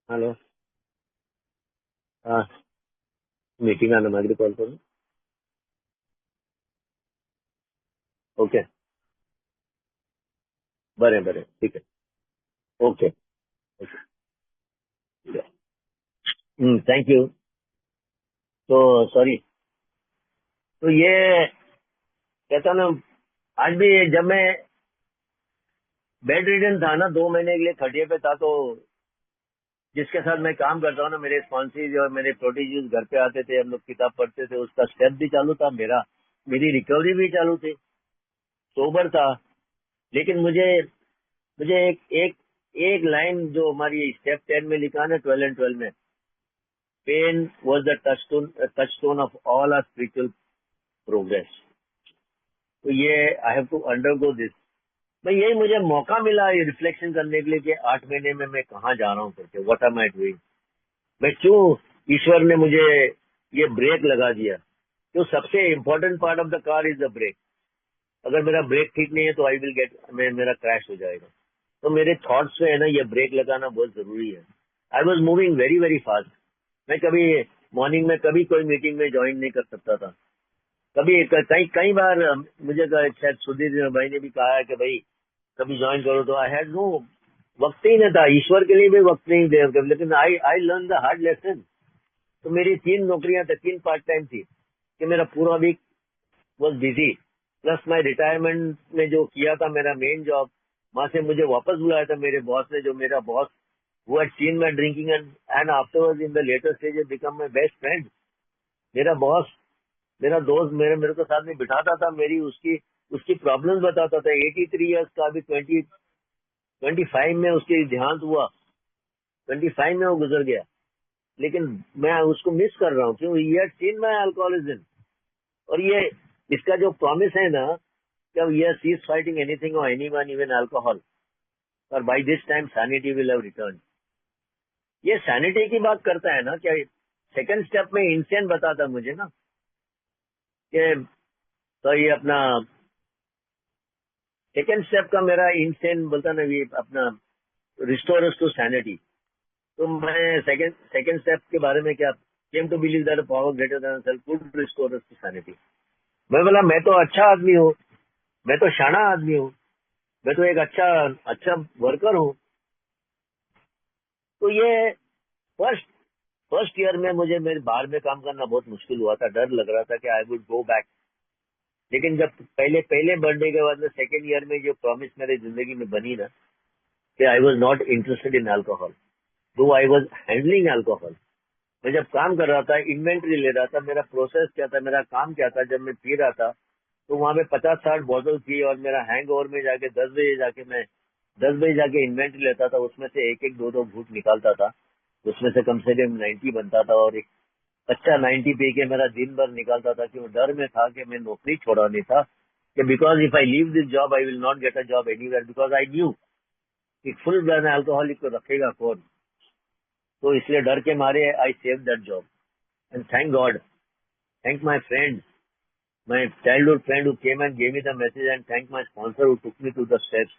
हेलो। हाँ, मीटिंग आना मागरी कॉल करो। ओके, बरे बरे, ठीक है। Okay okay, thank you. तो सॉरी। तो ये कहता ना, आज भी जब मैं बेड रिडन था ना, 2 महीने के लिए खटिया पे था, तो जिसके साथ मैं काम करता हूँ ना, मेरे स्पॉन्सीज और मेरे प्रोटीज घर पे आते थे, हम लोग किताब पढ़ते थे, उसका स्टेप भी चालू था, मेरी रिकवरी भी चालू थी, सोबर था। लेकिन मुझे मुझे एक एक लाइन जो हमारी स्टेप 10 में लिखा ना, 12 and 12 में, pain was the touchstone of all our spiritual progress. तो ये I have to undergo this. मैं यही, मुझे मौका मिला ये रिफ्लेक्शन करने के लिए कि 8 महीने में मैं कहाँ जा रहा हूँ करके, व्हाट एम आई डूइंग, मैं क्यों, ईश्वर ने मुझे ये ब्रेक लगा दिया। तो सबसे important part of the car is the brake. अगर मेरा ब्रेक ठीक नहीं है तो आई विल गेट, मेरा क्रैश हो जाएगा। तो मेरे थॉट्स में है ना, ये ब्रेक लगाना बहुत जरूरी है। I was moving very very fast. मैं कभी मॉर्निंग में कभी कोई मीटिंग में ज्वाइन नहीं कर सकता था। कभी कई कई बार मुझे शायद सुधीर भाई ने भी कहा है कि भाई कभी ज्वाइन करो, तो आई हैड नो, वक्त ही नहीं था, ईश्वर के लिए भी वक्त नहीं दे। लेकिन I I learn the hard lesson. तो मेरी 3 नौकरियां थी, 3 पार्ट टाइम थी, कि मेरा पूरा वीक वॉज बिजी, प्लस मैं रिटायरमेंट में जो किया था मेरा मेन जॉब, वहां से मुझे वापस बुलाया था मेरे बॉस ने, जो मेरा बॉस, वो had seen my drinking and afterwards in the later stage it become my best friend। मेरा बॉस, मेरा दोस्त, मेरे मेरे को साथ में बिठाता था, मेरी उसकी उसकी प्रॉब्लम्स बताता था। 83 ईयर्स का, अभी 25 में उसके देहांत हुआ, 25 में वो गुजर गया। लेकिन मैं उसको मिस कर रहा हूँ, क्यों, he had seen my alcoholism. और ये इसका जो प्रॉमिस है ना, कि ये सीज फाइटिंग एनीथिंग और एनीवन इवन अल्कोहल, और by this time sanity will have return. ये सैनिटी की बात करता है ना, क्या 2nd स्टेप में इंसेंट बताता मुझे ना, कि तो ये अपना 2nd स्टेप का मेरा इंसेंट बोलता ना, ये अपना रिस्टोरस टू सैनिटी। तो मैं सेकंड स्टेप के बारे में क्या, came to believe that power greater than self could restore us to sanity. मैं बोला मैं तो अच्छा आदमी हूँ, मैं तो शाना आदमी हूँ, मैं तो एक अच्छा अच्छा वर्कर हूँ। तो ये फर्स्ट फर्स्ट ईयर में मुझे मेरे बाहर में काम करना बहुत मुश्किल हुआ था, डर लग रहा था कि आई वुड गो बैक। लेकिन जब पहले पहले बर्थडे के बाद में सेकेंड ईयर में जो प्रॉमिस मेरी जिंदगी में बनी ना, कि I was not interested in alcohol, दो आई वॉज हैंडलिंग अल्कोहल। मैं जब काम कर रहा था, इन्वेंट्री ले रहा था, मेरा प्रोसेस क्या था, मेरा काम क्या था, जब मैं पी रहा था तो वहां पे 50-60 बॉटल थी और मेरा हैंग ओवर में जाके 10 बजे जाके इन्वेंट्री लेता था, उसमें से एक एक दो दो घूट निकालता था, उसमें से कम से कम 90 बनता था और एक कच्चा 90 पी के मेरा दिन भर निकालता था, कि वो डर में था कि मैं नौकरी छोड़ा नहीं था, कि because if I leave this job I will not get a job anywhere, because I knew कि फुल ब्लड अल्कोहलिक को रखेगा कौन। तो इसलिए डर के मारे I save that job and thank God, thank my friend, my childhood friend who came and gave me the message, and thank my sponsor who took me to the steps,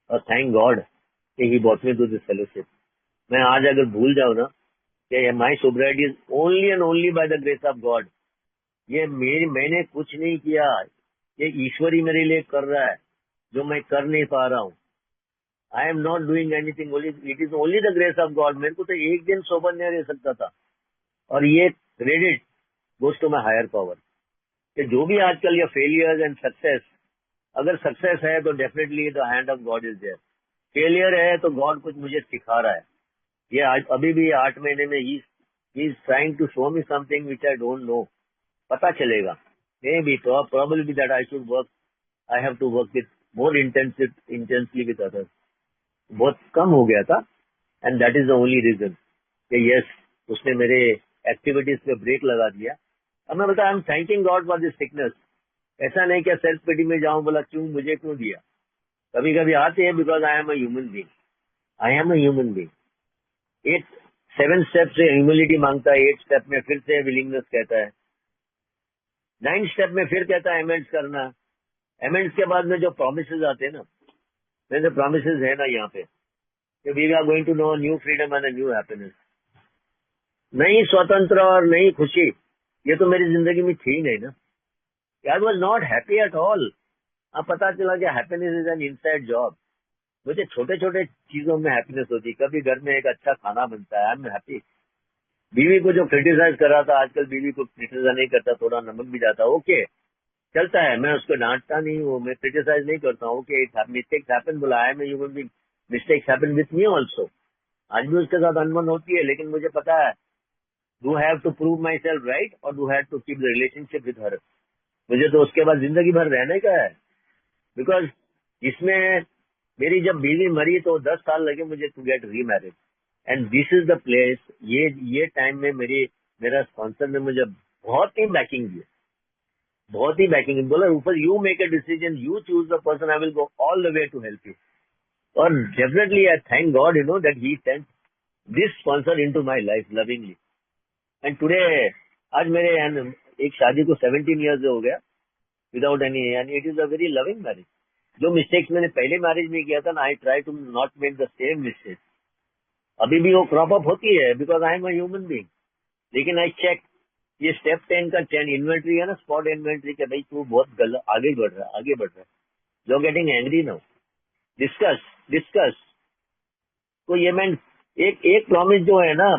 और thank God कि he brought me to this fellowship। मैं आज अगर भूल जाऊँ ना कि my sobriety is only and only by the grace of God, ये मैंने कुछ नहीं किया, ये ईश्वर ही मेरे लिए कर रहा है जो मैं कर नहीं पा रहा हूँ। I am not doing anything, it is only the grace of God. मेरे को तो एक दिन सोबर नहीं रह सकता था, और ये credit goes to my higher power, कि जो भी आजकल ये फेलियर्स एंड सक्सेस, अगर सक्सेस है तो definitely the hand of God is there, failure है तो गॉड कुछ मुझे सिखा रहा है। ये आज अभी भी 8 महीने में ही is trying to show me something which I don't know, पता चलेगा। Maybe probably that I should work, I have to work with more intensely with others. बहुत कम हो गया था, and that is the only reason कि yes, उसने मेरे एक्टिविटीज पे ब्रेक लगा दिया। अब मैं बता, I am thanking God for this sickness. ऐसा नहीं कि सेल्फ पिटी में जाऊं, बोला क्यों मुझे क्यों दिया, कभी कभी आते हैं, because I am a human being, I am a human being. 7 step से ह्यूमिलिटी मांगता है, 8 स्टेप में फिर से विलिंगनेस कहता है, 9 स्टेप में फिर कहता है अमेंड्स करना। अमेंड्स के बाद में जो प्रोमिस आते हैं ना, मेरे प्रोमिस है ना यहाँ पे, we are going to know new freedom and new happiness. नई स्वतंत्र और नई खुशी, ये तो मेरी जिंदगी में थी नहीं ना। I was not happy at all. अब पता चला कि happiness is an inside job. मुझे छोटे छोटे चीजों में हैप्पीनेस होती, कभी घर में एक अच्छा खाना बनता है, आई एम हैप्पी। बीवी को जो क्रिटिसाइज कर रहा था, आजकल बीवी को क्रिटिसाइज नहीं करता, थोड़ा नमक भी जाता, ओके चलता है, मैं उसको डांटता नहीं हूँ, मैं क्रिटिसाइज नहीं करता हूँ। ओके, मिस्टेक्स हैपन, बोला है, मैं human being, mistakes happen with me also. आज भी उसके साथ अनबन होती है, लेकिन मुझे पता है, do have to prove myself right, और do have to keep the relationship with her. मुझे तो उसके बाद जिंदगी भर रहने का है, बिकॉज इसमें मेरी जब बीवी मरी तो 10 साल लगे मुझे to get remarried, and this is the place. ये टाइम में मेरा स्पॉन्सर ने मुझे बहुत ही बैकिंग दी, बहुत ही बैकिंग, बोला ऊपर you make a decision, you choose the person, I will go all the way to help you. और definitely I thank God, that he sent this sponsor into my life lovingly. And today, आज मेरे एक शादी को 17 years हो गया without any, and it is a very loving marriage. जो mistakes मैंने पहले मैरिज में किया था ना, I try to not make the same mistake. अभी भी वो क्रॉप अप होती है, because I am a human being. लेकिन आई चेक, ये स्टेप 10 का 10 इन्वेंट्री है ना, स्पॉट इन्वेंट्री, के भाई तू बहुत गलत आगे बढ़ रहा है, आगे बढ़ रहा है, you getting angry now, discuss discuss. तो ये मैं एक एक प्रॉमिस जो है ना,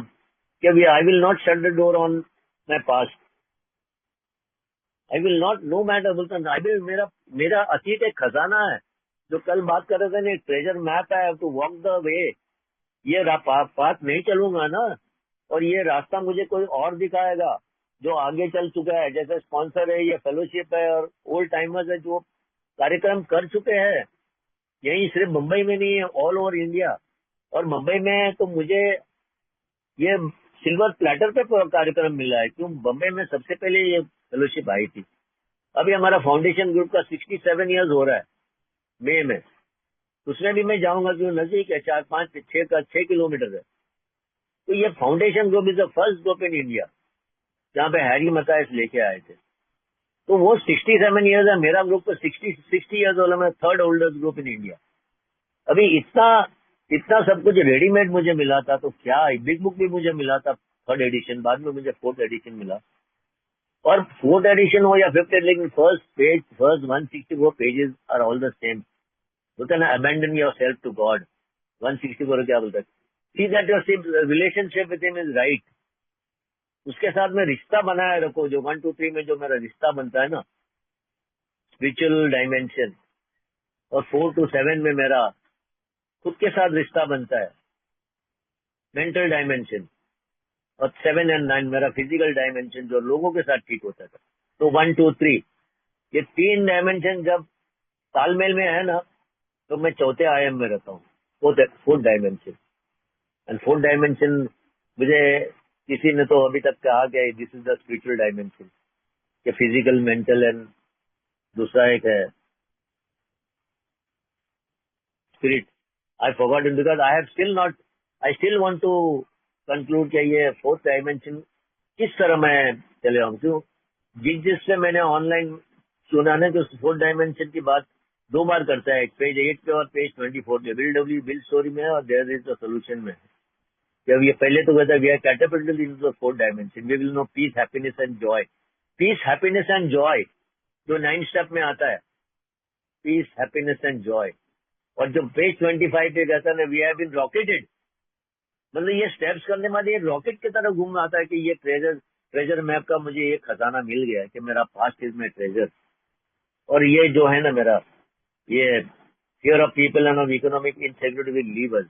कि I will not shut the door on my past, I will not, no matter, बोलता आई विल, मेरा अतीत एक खजाना है, जो कल बात कर रहे थे ना, ट्रेजर मैप है, टू वॉक द वे। ये पाथ नहीं चलूंगा ना, और ये रास्ता मुझे कोई और दिखाएगा जो आगे चल चुका है, जैसे स्पॉन्सर है, ये फेलोशिप है, और ओल्ड टाइमर्स है जो कार्यक्रम कर चुके हैं। यही सिर्फ मुंबई में नहीं है, ऑल ओवर इंडिया। और मुंबई में तो मुझे ये सिल्वर प्लेटर पे कार्यक्रम मिला है, क्यों, बम्बई में सबसे पहले ये फेलोशिप आई थी। अभी हमारा फाउंडेशन ग्रुप का 67 ईयर्स हो रहा है मई में, उसमें भी मैं जाऊंगा, क्यों, नजदीक है, 4-5-6 किलोमीटर है। तो ये foundation group is the first group in India जहाँ पे हैरी मतायस लेके आए थे। तो वो 67 ईयर्स है, मेरा ग्रुप तो 60 ईयर्स वाला, मैं third oldest group in India. अभी इतना इतना सब कुछ रेडीमेड मुझे मिला था, तो क्या बिग बुक भी मुझे मिला था 3rd एडिशन, बाद में मुझे 4th एडिशन मिला। और 4th एडिशन हो या 5th, लेकिन first page, first 164 pages are all the same. बोलते हैं ना, abandon yourself to God. 164 क्या बोलता है, see that your relationship with him is right. उसके साथ में रिश्ता बनाए रखो। जो 1 2 3 में जो मेरा रिश्ता बनता है ना, स्पिरिचुअल डायमेंशन, और 4 to 7 में मेरा खुद के साथ रिश्ता बनता है, मेंटल डायमेंशन, और 7 and 9 मेरा फिजिकल डायमेंशन जो लोगों के साथ ठीक होता था। तो 1 2 3 ये 3 डायमेंशन जब तालमेल में है ना, तो मैं चौथे आयाम में रहता हूँ, fourth dimension. And fourth dimension मुझे किसी ने तो अभी तक कहा कि this is the spiritual dimension, कि फिजिकल, मेंटल एंड दूसरा एक है spirit. I forgot it because I have still not, I still want to conclude कि ये फोर्थ डायमेंशन किस तरह मैं चले आऊँ। क्यों, जिससे मैंने ऑनलाइन सुना ना, कि फोर्थ डायमेंशन की बात 2 बार करता है, पेज 8 पे और पेज 24 पे, बिल्ड स्टोरी में और देयर इज द सोल्यूशन में। जब ये पहले तो कहता है we are catapulted into the fourth dimension, we will know peace, happiness and joy. Peace, happiness and joy जो 9 स्टेप में आता है, पीस, हैप्पीनेस एंड जॉय। और जो पेज 25 पे कहता है ना, वी हैव बीन रॉकेटेड, मतलब ये स्टेप्स करने वाले ये रॉकेट की तरह घूम आता है कि ये ट्रेजर मैप का मुझे ये खजाना मिल गया है, कि मेरा पास्ट इज माई ट्रेजर। और ये जो है ना मेरा, ये fear of people and of economic integrity will leave us.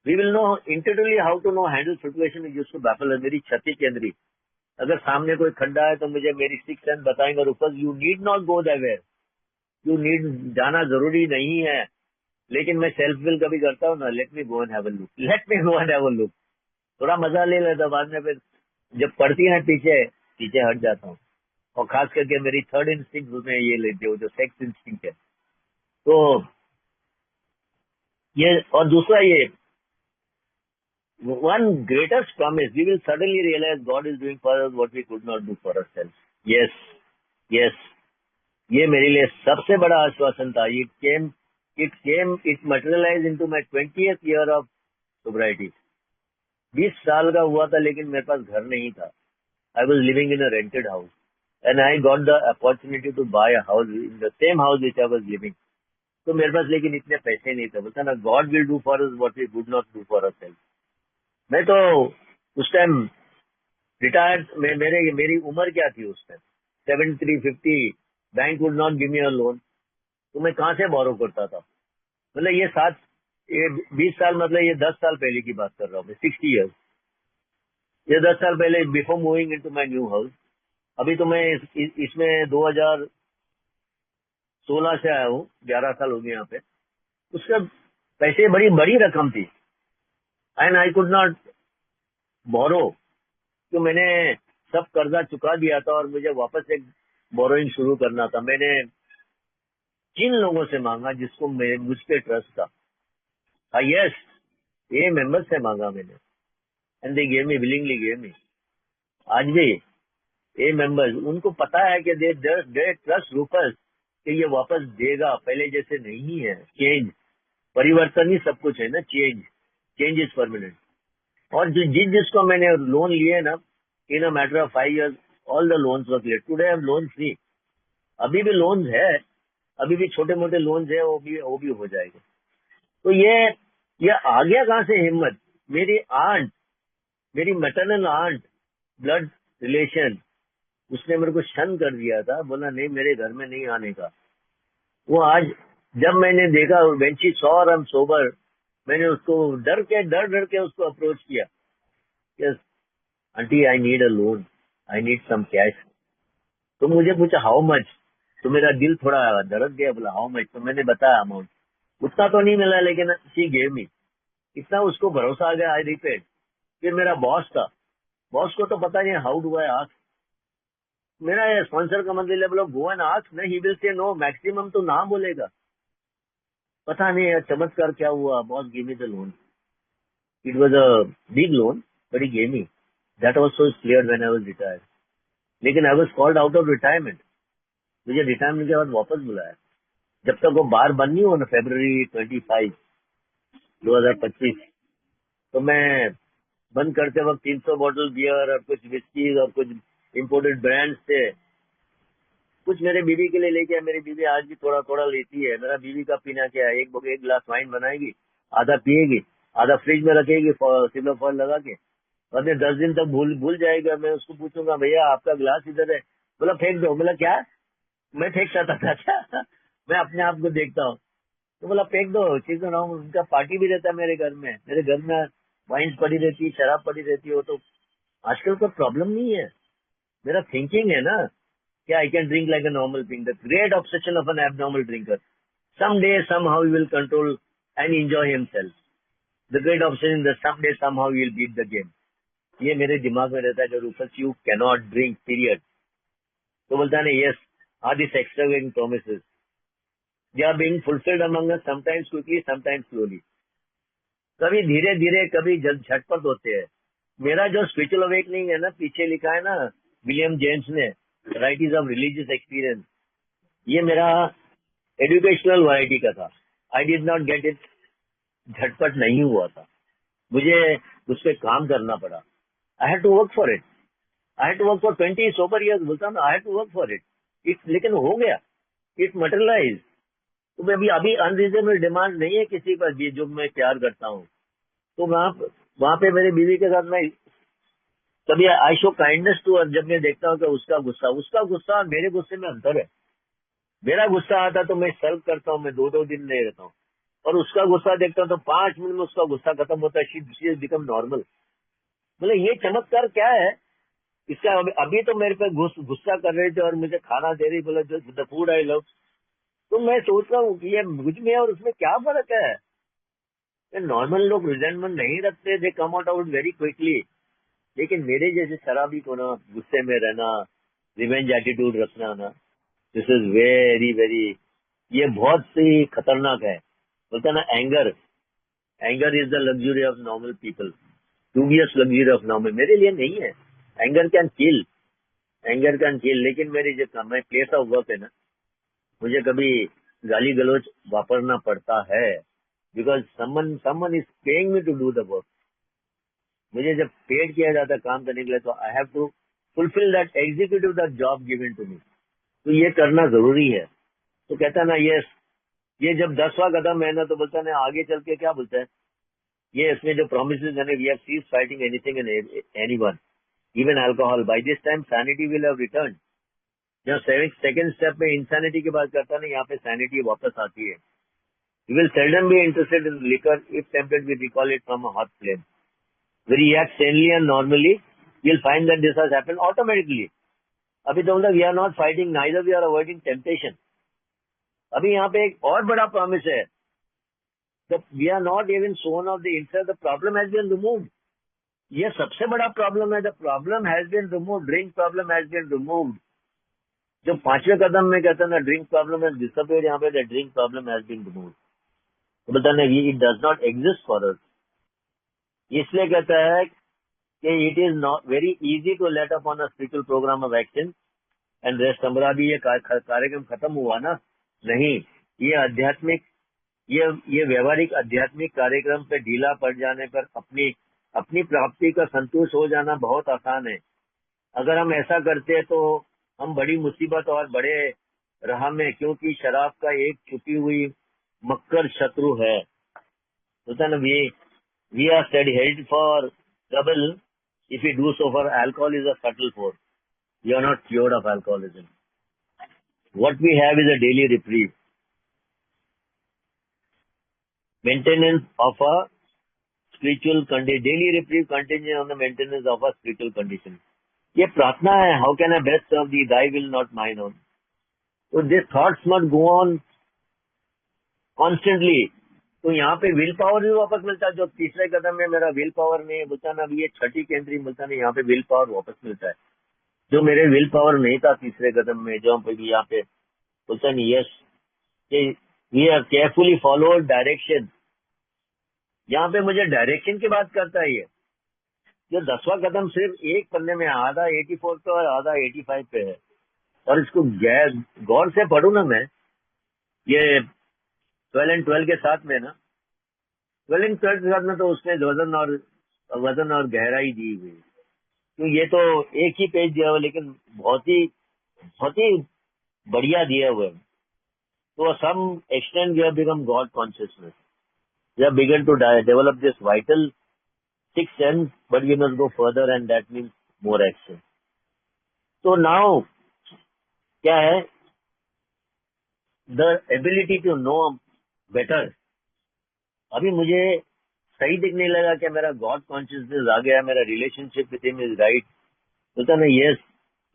We will know internally how to know handle situation used to baffle. मेरी क्षति केंद्री, अगर सामने कोई खड्डा है तो मुझे मेरी सिक्स सेंस बताएंगे, रुपस you need not go that way, you need जाना जरूरी नहीं है। लेकिन मैं सेल्फ विल कभी करता हूँ ना, let me go and have a look, let me go and have a look, थोड़ा मजा ले लेता, बाद में फिर जब पड़ती है पीछे पीछे हट जाता हूँ। और खास करके मेरी थर्ड इंस्टिंक्ट उसमें ये लेती है, जो सेक्स इंस्टिंक्ट है। तो ये, और दूसरा ये, one greatest promise, we will suddenly realise God is doing for us what we could not do for ourself. Yes, yes, ये मेरे लिए सबसे बड़ा आश्वासन था। It materialise into my 20th year of sobriety. 20 साल का हुआ था, लेकिन मेरे पास घर नहीं था। I was living in a rented house and I got the opportunity to buy a house in the same house which I was living. तो मेरे पास लेकिन इतने पैसे नहीं थे। बोलता ना, God will do for us what we could not do for ourselves. मैं तो उस टाइम रिटायर्ड, मेरी उम्र क्या थी उस time, 73 50, bank would not give me a loan. तो मैं कहाँ से बोरो करता था। मतलब ये 20 साल, मतलब ये 10 साल पहले की बात कर रहा हूँ मैं, 60 ईयर्स। ये 10 साल पहले, before moving into my new house. अभी तो मैं इसमें 2016 से आया हूँ, 11 साल हो गए यहाँ पे। उसका पैसे बड़ी बड़ी रकम थी, एंड आई कुड नॉट बोरो। तो मैंने सब कर्जा चुका दिया था, और मुझे वापस एक बोरोइंग शुरू करना था। मैंने जिन लोगों से मांगा जिसको मुझ पे ट्रस्ट था, यस, ये मेंबर से मांगा मैंने, and they gave me, willingly gave me. आज भी ये मेंबर्स, उनको पता है कि दे ट्रस्ट रूपस कि ये वापस देगा, पहले जैसे नहीं है। चेंज, परिवर्तन ही सब कुछ है ना, चेंज इज परमानेंट। और जिसको मैंने लोन लिए ना, in a matter of 5 years, all the loans were clear. Today I am loan free. अभी भी लोन्स है, अभी भी छोटे मोटे लोन्स है, वो भी हो जाएगा। तो ये आ गया कहाँ से हिम्मत। मेरी आंट, मेरी मैटरनल आंट, ब्लड रिलेशन, उसने मेरे को शन कर दिया था, बोला नहीं मेरे घर में नहीं आने का। वो आज जब मैंने देखा, when she saw I am sober, मैंने उसको डर के उसको अप्रोच किया, yes aunty, I need a loan, I need some cash. तो मुझे पूछा हाउ मच, तो मेरा दिल थोड़ा दर्द गया। बोला हाउ मच, तो मैंने बताया अमाउंट। उतना तो नहीं मिला, लेकिन शी गेव मी। इतना उसको भरोसा आ गया, आई रिपेड। फिर मेरा बॉस था, बॉस को तो पता नहीं हाउ डू आई आस्क। मेरा स्पॉन्सर का मतलब है, बोलो गो एंड आस्क ना, he will say no, maximum तो ना बोलेगा। पता नहीं यार चमत्कार क्या हुआ, boss give me the loan. It was a big loan, but he gave me. That also is clear when I was retired. लेकिन I was called out of retirement, मुझे रिटायरमेंट के बाद वापस बुलाया। जब तक वो बार बंद नहीं हुआ ना, February 25, 2025। तो मैं बंद करते वक्त 300 बॉटल बियर और कुछ विस्कीज और कुछ इम्पोर्टेड ब्रांड्स थे, कुछ मेरे बीवी के लिए लेके आया। मेरी बीवी आज भी थोड़ा थोड़ा लेती है। मेरा बीवी का पीना क्या है, एक गिलास वाइन बनाएगी, आधा पिएगी, आधा फ्रिज में रखेगी सिल्वर फॉल लगा के, और फिर 10 दिन तक भूल भूल जाएगा। मैं उसको पूछूंगा भैया आपका गिलास इधर है, बोला फेंक दो। बोला क्या, मैं फेंक सकता था क्या? मैं अपने आप को देखता हूँ। तो बोला फेंक दो, चीज ना हूँ। उनका पार्टी भी रहता है मेरे घर में, मेरे घर में वाइन पड़ी रहती है, शराब पड़ी रहती है। वो तो आजकल कोई प्रॉब्लम नहीं है, मेरा थिंकिंग है ना, क्या I can drink like a normal thing. The great obsession of an abnormal drinker, someday somehow he will control and enjoy himself. The great obsession that someday somehow he will beat the game. ये मेरे दिमाग में रहता है कि रूपस you cannot drink period. तो बोलता है ना, yes, are this extravagant promises, they are being fulfilled among us, sometimes quickly sometimes slowly. कभी धीरे धीरे, कभी झटपट होते हैं। मेरा जो स्पिरिचुअल अवेकनिंग है ना, पीछे लिखा है ना विलियम जेम्स ने, वैराइटीज ऑफ रिलीजियस एक्सपीरियंस, ये मेरा एजुकेशनल वैरायटी का था। I did not get it, झटपट नहीं हुआ था, मुझे उस पर काम करना पड़ा। I had to work for it, I had to work for 20 sober years, बोलता हूँ I had to work for it. लेकिन हो गया, इट मटेरियलाइज। तो मैं अभी अभी अनरीजनेबल डिमांड नहीं है किसी पर भी जो मैं प्यार करता हूँ। तो वहाँ पे मेरी बीवी के साथ मैं कभी आई शो काइंडनेस टू, और जब मैं देखता हूँ कि उसका गुस्सा और मेरे गुस्से में अंतर है। मेरा गुस्सा आता तो मैं सर्व करता हूँ, मैं 2-2 दिन नहीं रहता हूँ, और उसका गुस्सा देखता हूँ तो 5 मिनट में उसका गुस्सा खत्म होता है। She become normal. मतलब ये चमत्कार क्या है इसका? अभी तो मेरे पे गुस्सा कर रहे थे और मुझे खाना दे रही, बोला द फूड आई लव। तो मैं सोच रहा हूँ कि ये मुझ में और उसमें क्या फर्क है? नॉर्मल लोग रिजेंटमेंट नहीं रखते, दे कम आउट वेरी क्विकली। लेकिन मेरे जैसे शराबी को ना गुस्से में रहना, रिवेंज एटीट्यूड रखना ना, दिस इज वेरी वेरी, ये बहुत ही खतरनाक है। बोलता ना, anger, anger is the luxury of normal people, dubious luxury of normal. मेरे लिए नहीं है। Anger can kill, anger can kill. लेकिन मेरी जो मैं प्लेस ऑफ वर्क है ना, मुझे कभी गाली गलौज वापरना पड़ता है, because someone is paying me to do the work. मुझे जब पेड किया जाता है काम करने के लिए, तो I have to fulfil that, executive that job given to me. तो ये करना जरूरी है। तो कहता है ना, ये जब 10वां कदम है ना, तो बोलता है ना आगे चल के क्या बोलता है, ये इसमें जो प्रोमिस है ना, we have ceased fighting anything and anyone, even alcohol, by this time sanity will have return. जब सेकंड स्टेप में इंसानिटी की बात करता है ना, यहाँ पे सैनिटी वापस आती है। You will seldom be interested in liquor if tempted with recall it from a hot flame. We react sanely and normally, you'll find that this has happened automatically. अभी तो मतलब we are not fighting, neither we are avoiding temptation. अभी यहाँ पे एक और बड़ा promise है, that we are not even shown of the inside, the problem has been removed. ये सबसे बड़ा प्रॉब्लम है, the problem has been removed, drink problem has been removed. जो 5वें कदम में कहता है ना, ड्रिंक प्रॉब्लम है डिसअपियर, यहाँ पे the drink problem has been removed. तो बोलता है it does not exist for us. इसलिए कहता है कि it is not very easy to let up on a spiritual program of action and rest. हमारा भी ये कार्यक्रम खत्म हुआ ना, नहीं, ये आध्यात्मिक, ये व्यवहारिक आध्यात्मिक कार्यक्रम पे ढीला पड़ जाने पर अपनी अपनी प्राप्ति का संतोष हो जाना बहुत आसान है। अगर हम ऐसा करते हैं तो हम बड़ी मुसीबत और बड़े राह में, क्योंकि शराब का एक छुपी हुई मक्कर शत्रु है। होता ना, we are said held for trouble if we do so, for alcohol is a subtle force. You are not cured of alcoholism. What we have is a daily reprieve, maintenance of a spiritual condition, daily reprieve contingent on the maintenance of a spiritual condition. ये प्रार्थना है, how can I best serve thee, thy will not mine own. So these thoughts must go on constantly. तो यहाँ पे will power भी वापस मिलता है। जो तीसरे कदम में मेरा विल पावर नहीं बोलता ना, अभी ये छठी केंद्रीय मिलता नहीं, यहाँ पे विल पावर वापस मिलता है। जो मेरे विल पावर नहीं था तीसरे कदम में, जो हम यहाँ पे बोलता नहीं, yes, we are carefully follow direction. यहाँ पे मुझे डायरेक्शन की बात करता है। ये जो 10वां कदम सिर्फ एक पन्ने में, आधा 84 पे और आधा 85 पे है, और इसको गौर से पढ़ू ना मैं, ये 12 and 12 के साथ में ना, 12th 12th क्लास में तो उसने वजन और गहराई दी हुई। तो ये तो एक ही पेज दिया हुआ, लेकिन बहुत ही बढ़िया दिया हुआ है। तो some extent we have become God consciousness, we have begun to develop this vital six sense, but we must go further and that means more action. तो नाउ क्या है, the ability to know better. अभी मुझे सही दिखने लगा कि मेरा गॉड कॉन्शियसनेस आ गया, मेरा relationship with him is right. बोलता ना यस,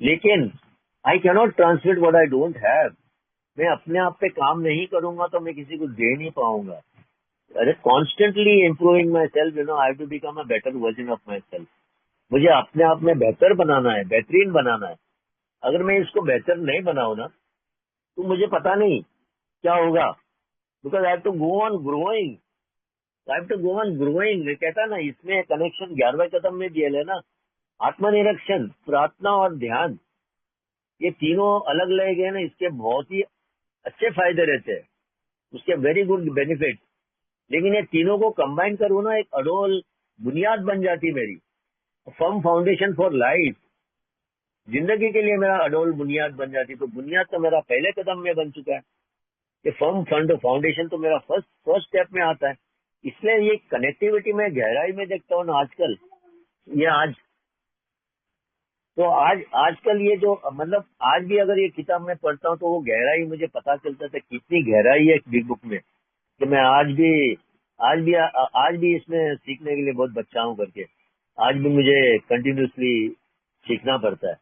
लेकिन I cannot translate what I don't have. मैं अपने आप पे काम नहीं करूंगा तो मैं किसी को दे नहीं पाऊंगा। अरे constantly improving myself, you know, I have to become a better version of myself. मुझे अपने आप में बेहतर बनाना है, बेहतरीन बनाना है। अगर मैं इसको बेहतर नहीं बनाऊ ना, तो मुझे पता नहीं क्या होगा। Because I have to go on growing, I have to go on growing. कहता ना, इसमें कनेक्शन 11वें कदम में दिया है ना, आत्मनिरीक्षण, प्रार्थना और ध्यान, ये तीनों अलग लगे गए ना, इसके बहुत ही अच्छे फायदे रहते हैं, उसके वेरी गुड बेनिफिट। लेकिन ये तीनों को कंबाइन करूँ ना, एक अडोल बुनियाद बन जाती मेरी, फर्म फाउंडेशन फॉर लाइफ। जिंदगी के लिए मेरा अडोल बुनियाद बन जाती। तो बुनियाद तो मेरा पहले कदम में बन चुका है, ये फर्म फंड फाउंडेशन तो मेरा फर्स्ट स्टेप में आता है। इसलिए ये कनेक्टिविटी में गहराई में देखता हूँ ना आजकल, ये आज तो आजकल ये जो मतलब आज भी अगर ये किताब मैं पढ़ता हूँ तो वो गहराई मुझे पता चलता था, कितनी गहराई है बिग बुक में, कि मैं आज भी इसमें सीखने के लिए बहुत बच्चा हूँ करके। आज भी मुझे कंटिन्यूसली सीखना पड़ता है।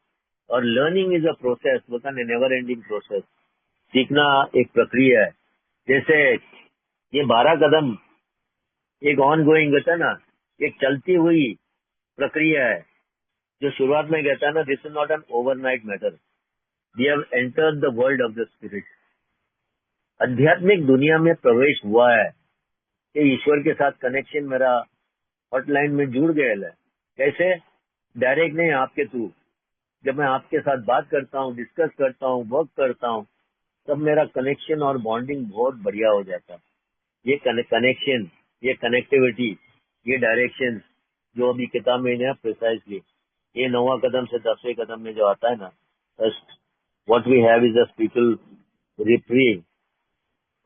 और लर्निंग इज अ प्रोसेस, बोलता है नेवर एंडिंग प्रोसेस। सीखना एक प्रक्रिया है। जैसे ये 12 कदम एक ऑन गोइंग होता है ना, एक चलती हुई प्रक्रिया है। जो शुरुआत में कहता है ना, this is not an overnight matter, we have entered the world of the spirit. आध्यात्मिक दुनिया में प्रवेश हुआ है कि ईश्वर के साथ कनेक्शन मेरा हॉटलाइन में जुड़ गया है। कैसे? डायरेक्ट नहीं, आपके थ्रू। जब मैं आपके साथ बात करता हूँ, डिस्कस करता हूँ, वर्क करता हूँ, तब मेरा कनेक्शन और बॉन्डिंग बहुत बढ़िया हो जाता है। ये कनेक्शन, ये कनेक्टिविटी, ये डायरेक्शन जो अभी किताब में है प्रिसाइसली, ये 9वां कदम से 10वें कदम में जो आता है ना, first what we have is a spiritual reprieve.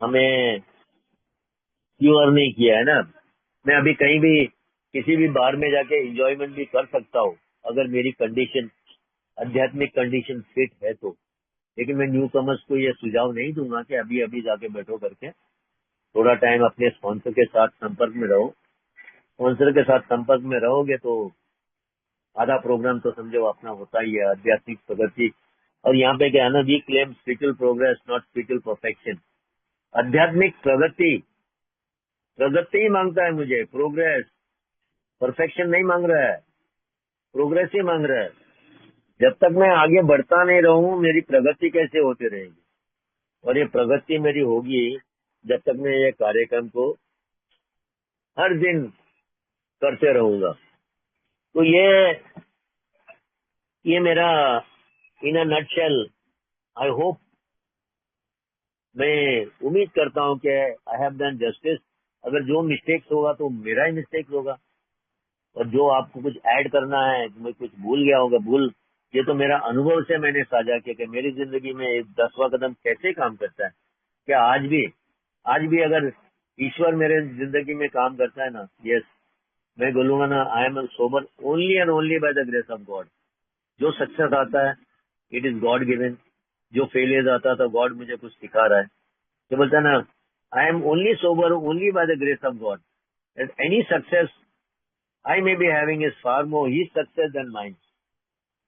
हमें प्योर नहीं किया है ना। मैं अभी कहीं भी किसी भी बार में जाके एंजॉयमेंट भी कर सकता हूँ, अगर मेरी कंडीशन, आध्यात्मिक कंडीशन फिट है तो। लेकिन मैं न्यू कमर्स को ये सुझाव नहीं दूंगा कि अभी अभी जाके बैठो करके। थोड़ा टाइम अपने स्पॉन्सर के साथ संपर्क में रहो। स्पॉन्सर के साथ संपर्क में रहोगे तो आधा प्रोग्राम तो समझो अपना होता ही है, आध्यात्मिक प्रगति। और यहाँ पे क्या है ना, we claim spiritual progress not spiritual perfection. आध्यात्मिक प्रगति, प्रगति ही मांगता है मुझे, प्रोग्रेस, परफेक्शन नहीं मांग रहा है, प्रोग्रेस ही मांग रहा है। जब तक मैं आगे बढ़ता नहीं रहूं, मेरी प्रगति कैसे होती रहेगी? और ये प्रगति मेरी होगी जब तक मैं ये कार्यक्रम को हर दिन करते रहूंगा। तो ये मेरा इन अ नटशेल, आई होप, मैं उम्मीद करता हूं कि आई हैव डन जस्टिस। अगर जो मिस्टेक्स होगा तो मेरा ही मिस्टेक्स होगा, और जो आपको कुछ ऐड करना है, मैं कुछ भूल गया होगा भूल, ये तो मेरा अनुभव से मैंने साझा किया कि मेरी जिंदगी में 10वां कदम कैसे काम करता है। क्या आज भी अगर ईश्वर मेरे जिंदगी में काम करता है ना, यस, मैं बोलूंगा ना, आई am sober only and only by the grace of God. जो सक्सेस आता है इट इज गॉड गिवन, जो फेलियर आता था गॉड मुझे कुछ सिखा रहा है। तो बोलता है ना, I am only sober only by the grace of God, and any success I may be having is far more his success then mine.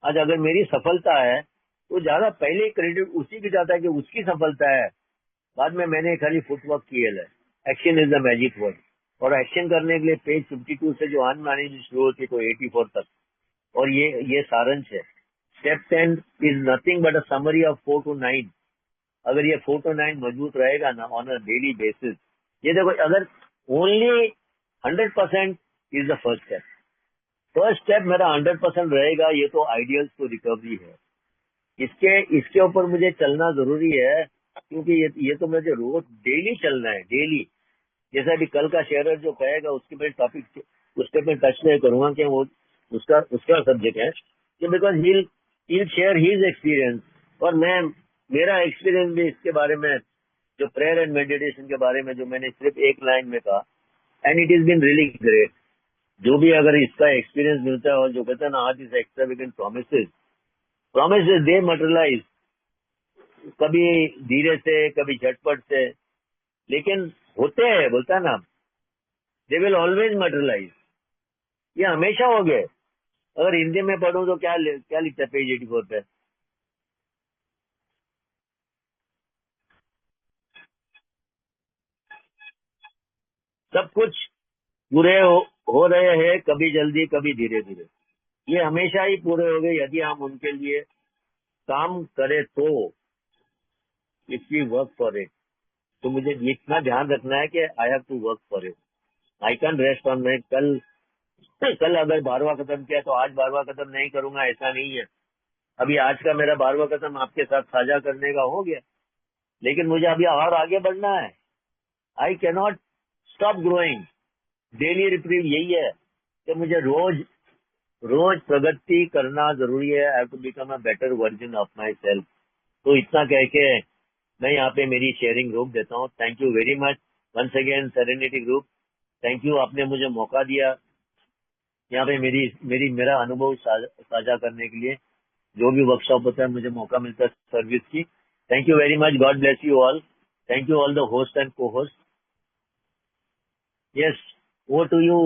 आज अगर मेरी सफलता है तो ज्यादा पहले क्रेडिट उसी की जाता है कि उसकी सफलता है। बाद में मैंने खाली फुटवर्क किया है। Action is the magic word. और एक्शन करने के लिए पेज 52 से जो अनमैनेज्ड शुरू होती तो 84 तक, और ये सारांश है। Step 10 is nothing but a summary of 4 to 9। अगर ये 4 to 9 मजबूत रहेगा ना ऑन अ डेली बेसिस, ये देखो, अगर only 100% is the first step. First step मेरा 100% रहेगा, ये तो आइडियल्स टू रिकवरी है। इसके ऊपर मुझे चलना जरूरी है, क्योंकि ये तो मुझे रोज डेली चलना है, डेली। जैसे अभी कल का शेयरर जो कहेगा उसके मैं टॉपिक उस पर मैं टच नहीं करूंगा कि वो उसका उसका सब्जेक्ट है, कि because he share his experience, और मैं मेरा एक्सपीरियंस भी इसके बारे में, जो प्रेयर एंड मेडिटेशन के बारे में जो मैंने सिर्फ एक लाइन में कहा, and it is been really great. जो भी अगर इसका एक्सपीरियंस मिलता है, और जो कहते हैं ना आज is extravagant promises, promises they materialize, कभी धीरे से कभी झटपट से, लेकिन होते हैं, बोलता है ना, दे विल ऑलवेज मटेरियलाइज। ये हमेशा हो गए। अगर हिंदी में पढ़ूं तो क्या लिखता है पेज 84 पे, सब कुछ पूरे हो रहे हैं, कभी जल्दी कभी धीरे धीरे। ये हमेशा ही पूरे हो गए यदि हम उनके लिए काम करें तो, if we work for it. तो मुझे ये इतना ध्यान रखना है कि I have to work for it, I can rest on my कल अगर 12वां खत्म किया तो आज 12वां खत्म नहीं करूंगा, ऐसा नहीं है। अभी आज का मेरा 12वां खत्म आपके साथ साझा करने का हो गया, लेकिन मुझे अभी और आगे बढ़ना है। I cannot stop growing. Daily retrieve यही है कि मुझे रोज रोज प्रगति करना जरूरी है। I have to become a better version of myself. तो इतना कह के मैं यहाँ पे मेरी शेयरिंग रोक देता हूँ। Thank you very much once again serenity group, thank you, आपने मुझे मौका दिया यहाँ पे मेरा अनुभव साझा करने के लिए। जो भी वर्कशॉप होता है मुझे मौका मिलता है सर्विस की। Thank you very much, God bless you all. Thank you all the host and co host. Yes, over to you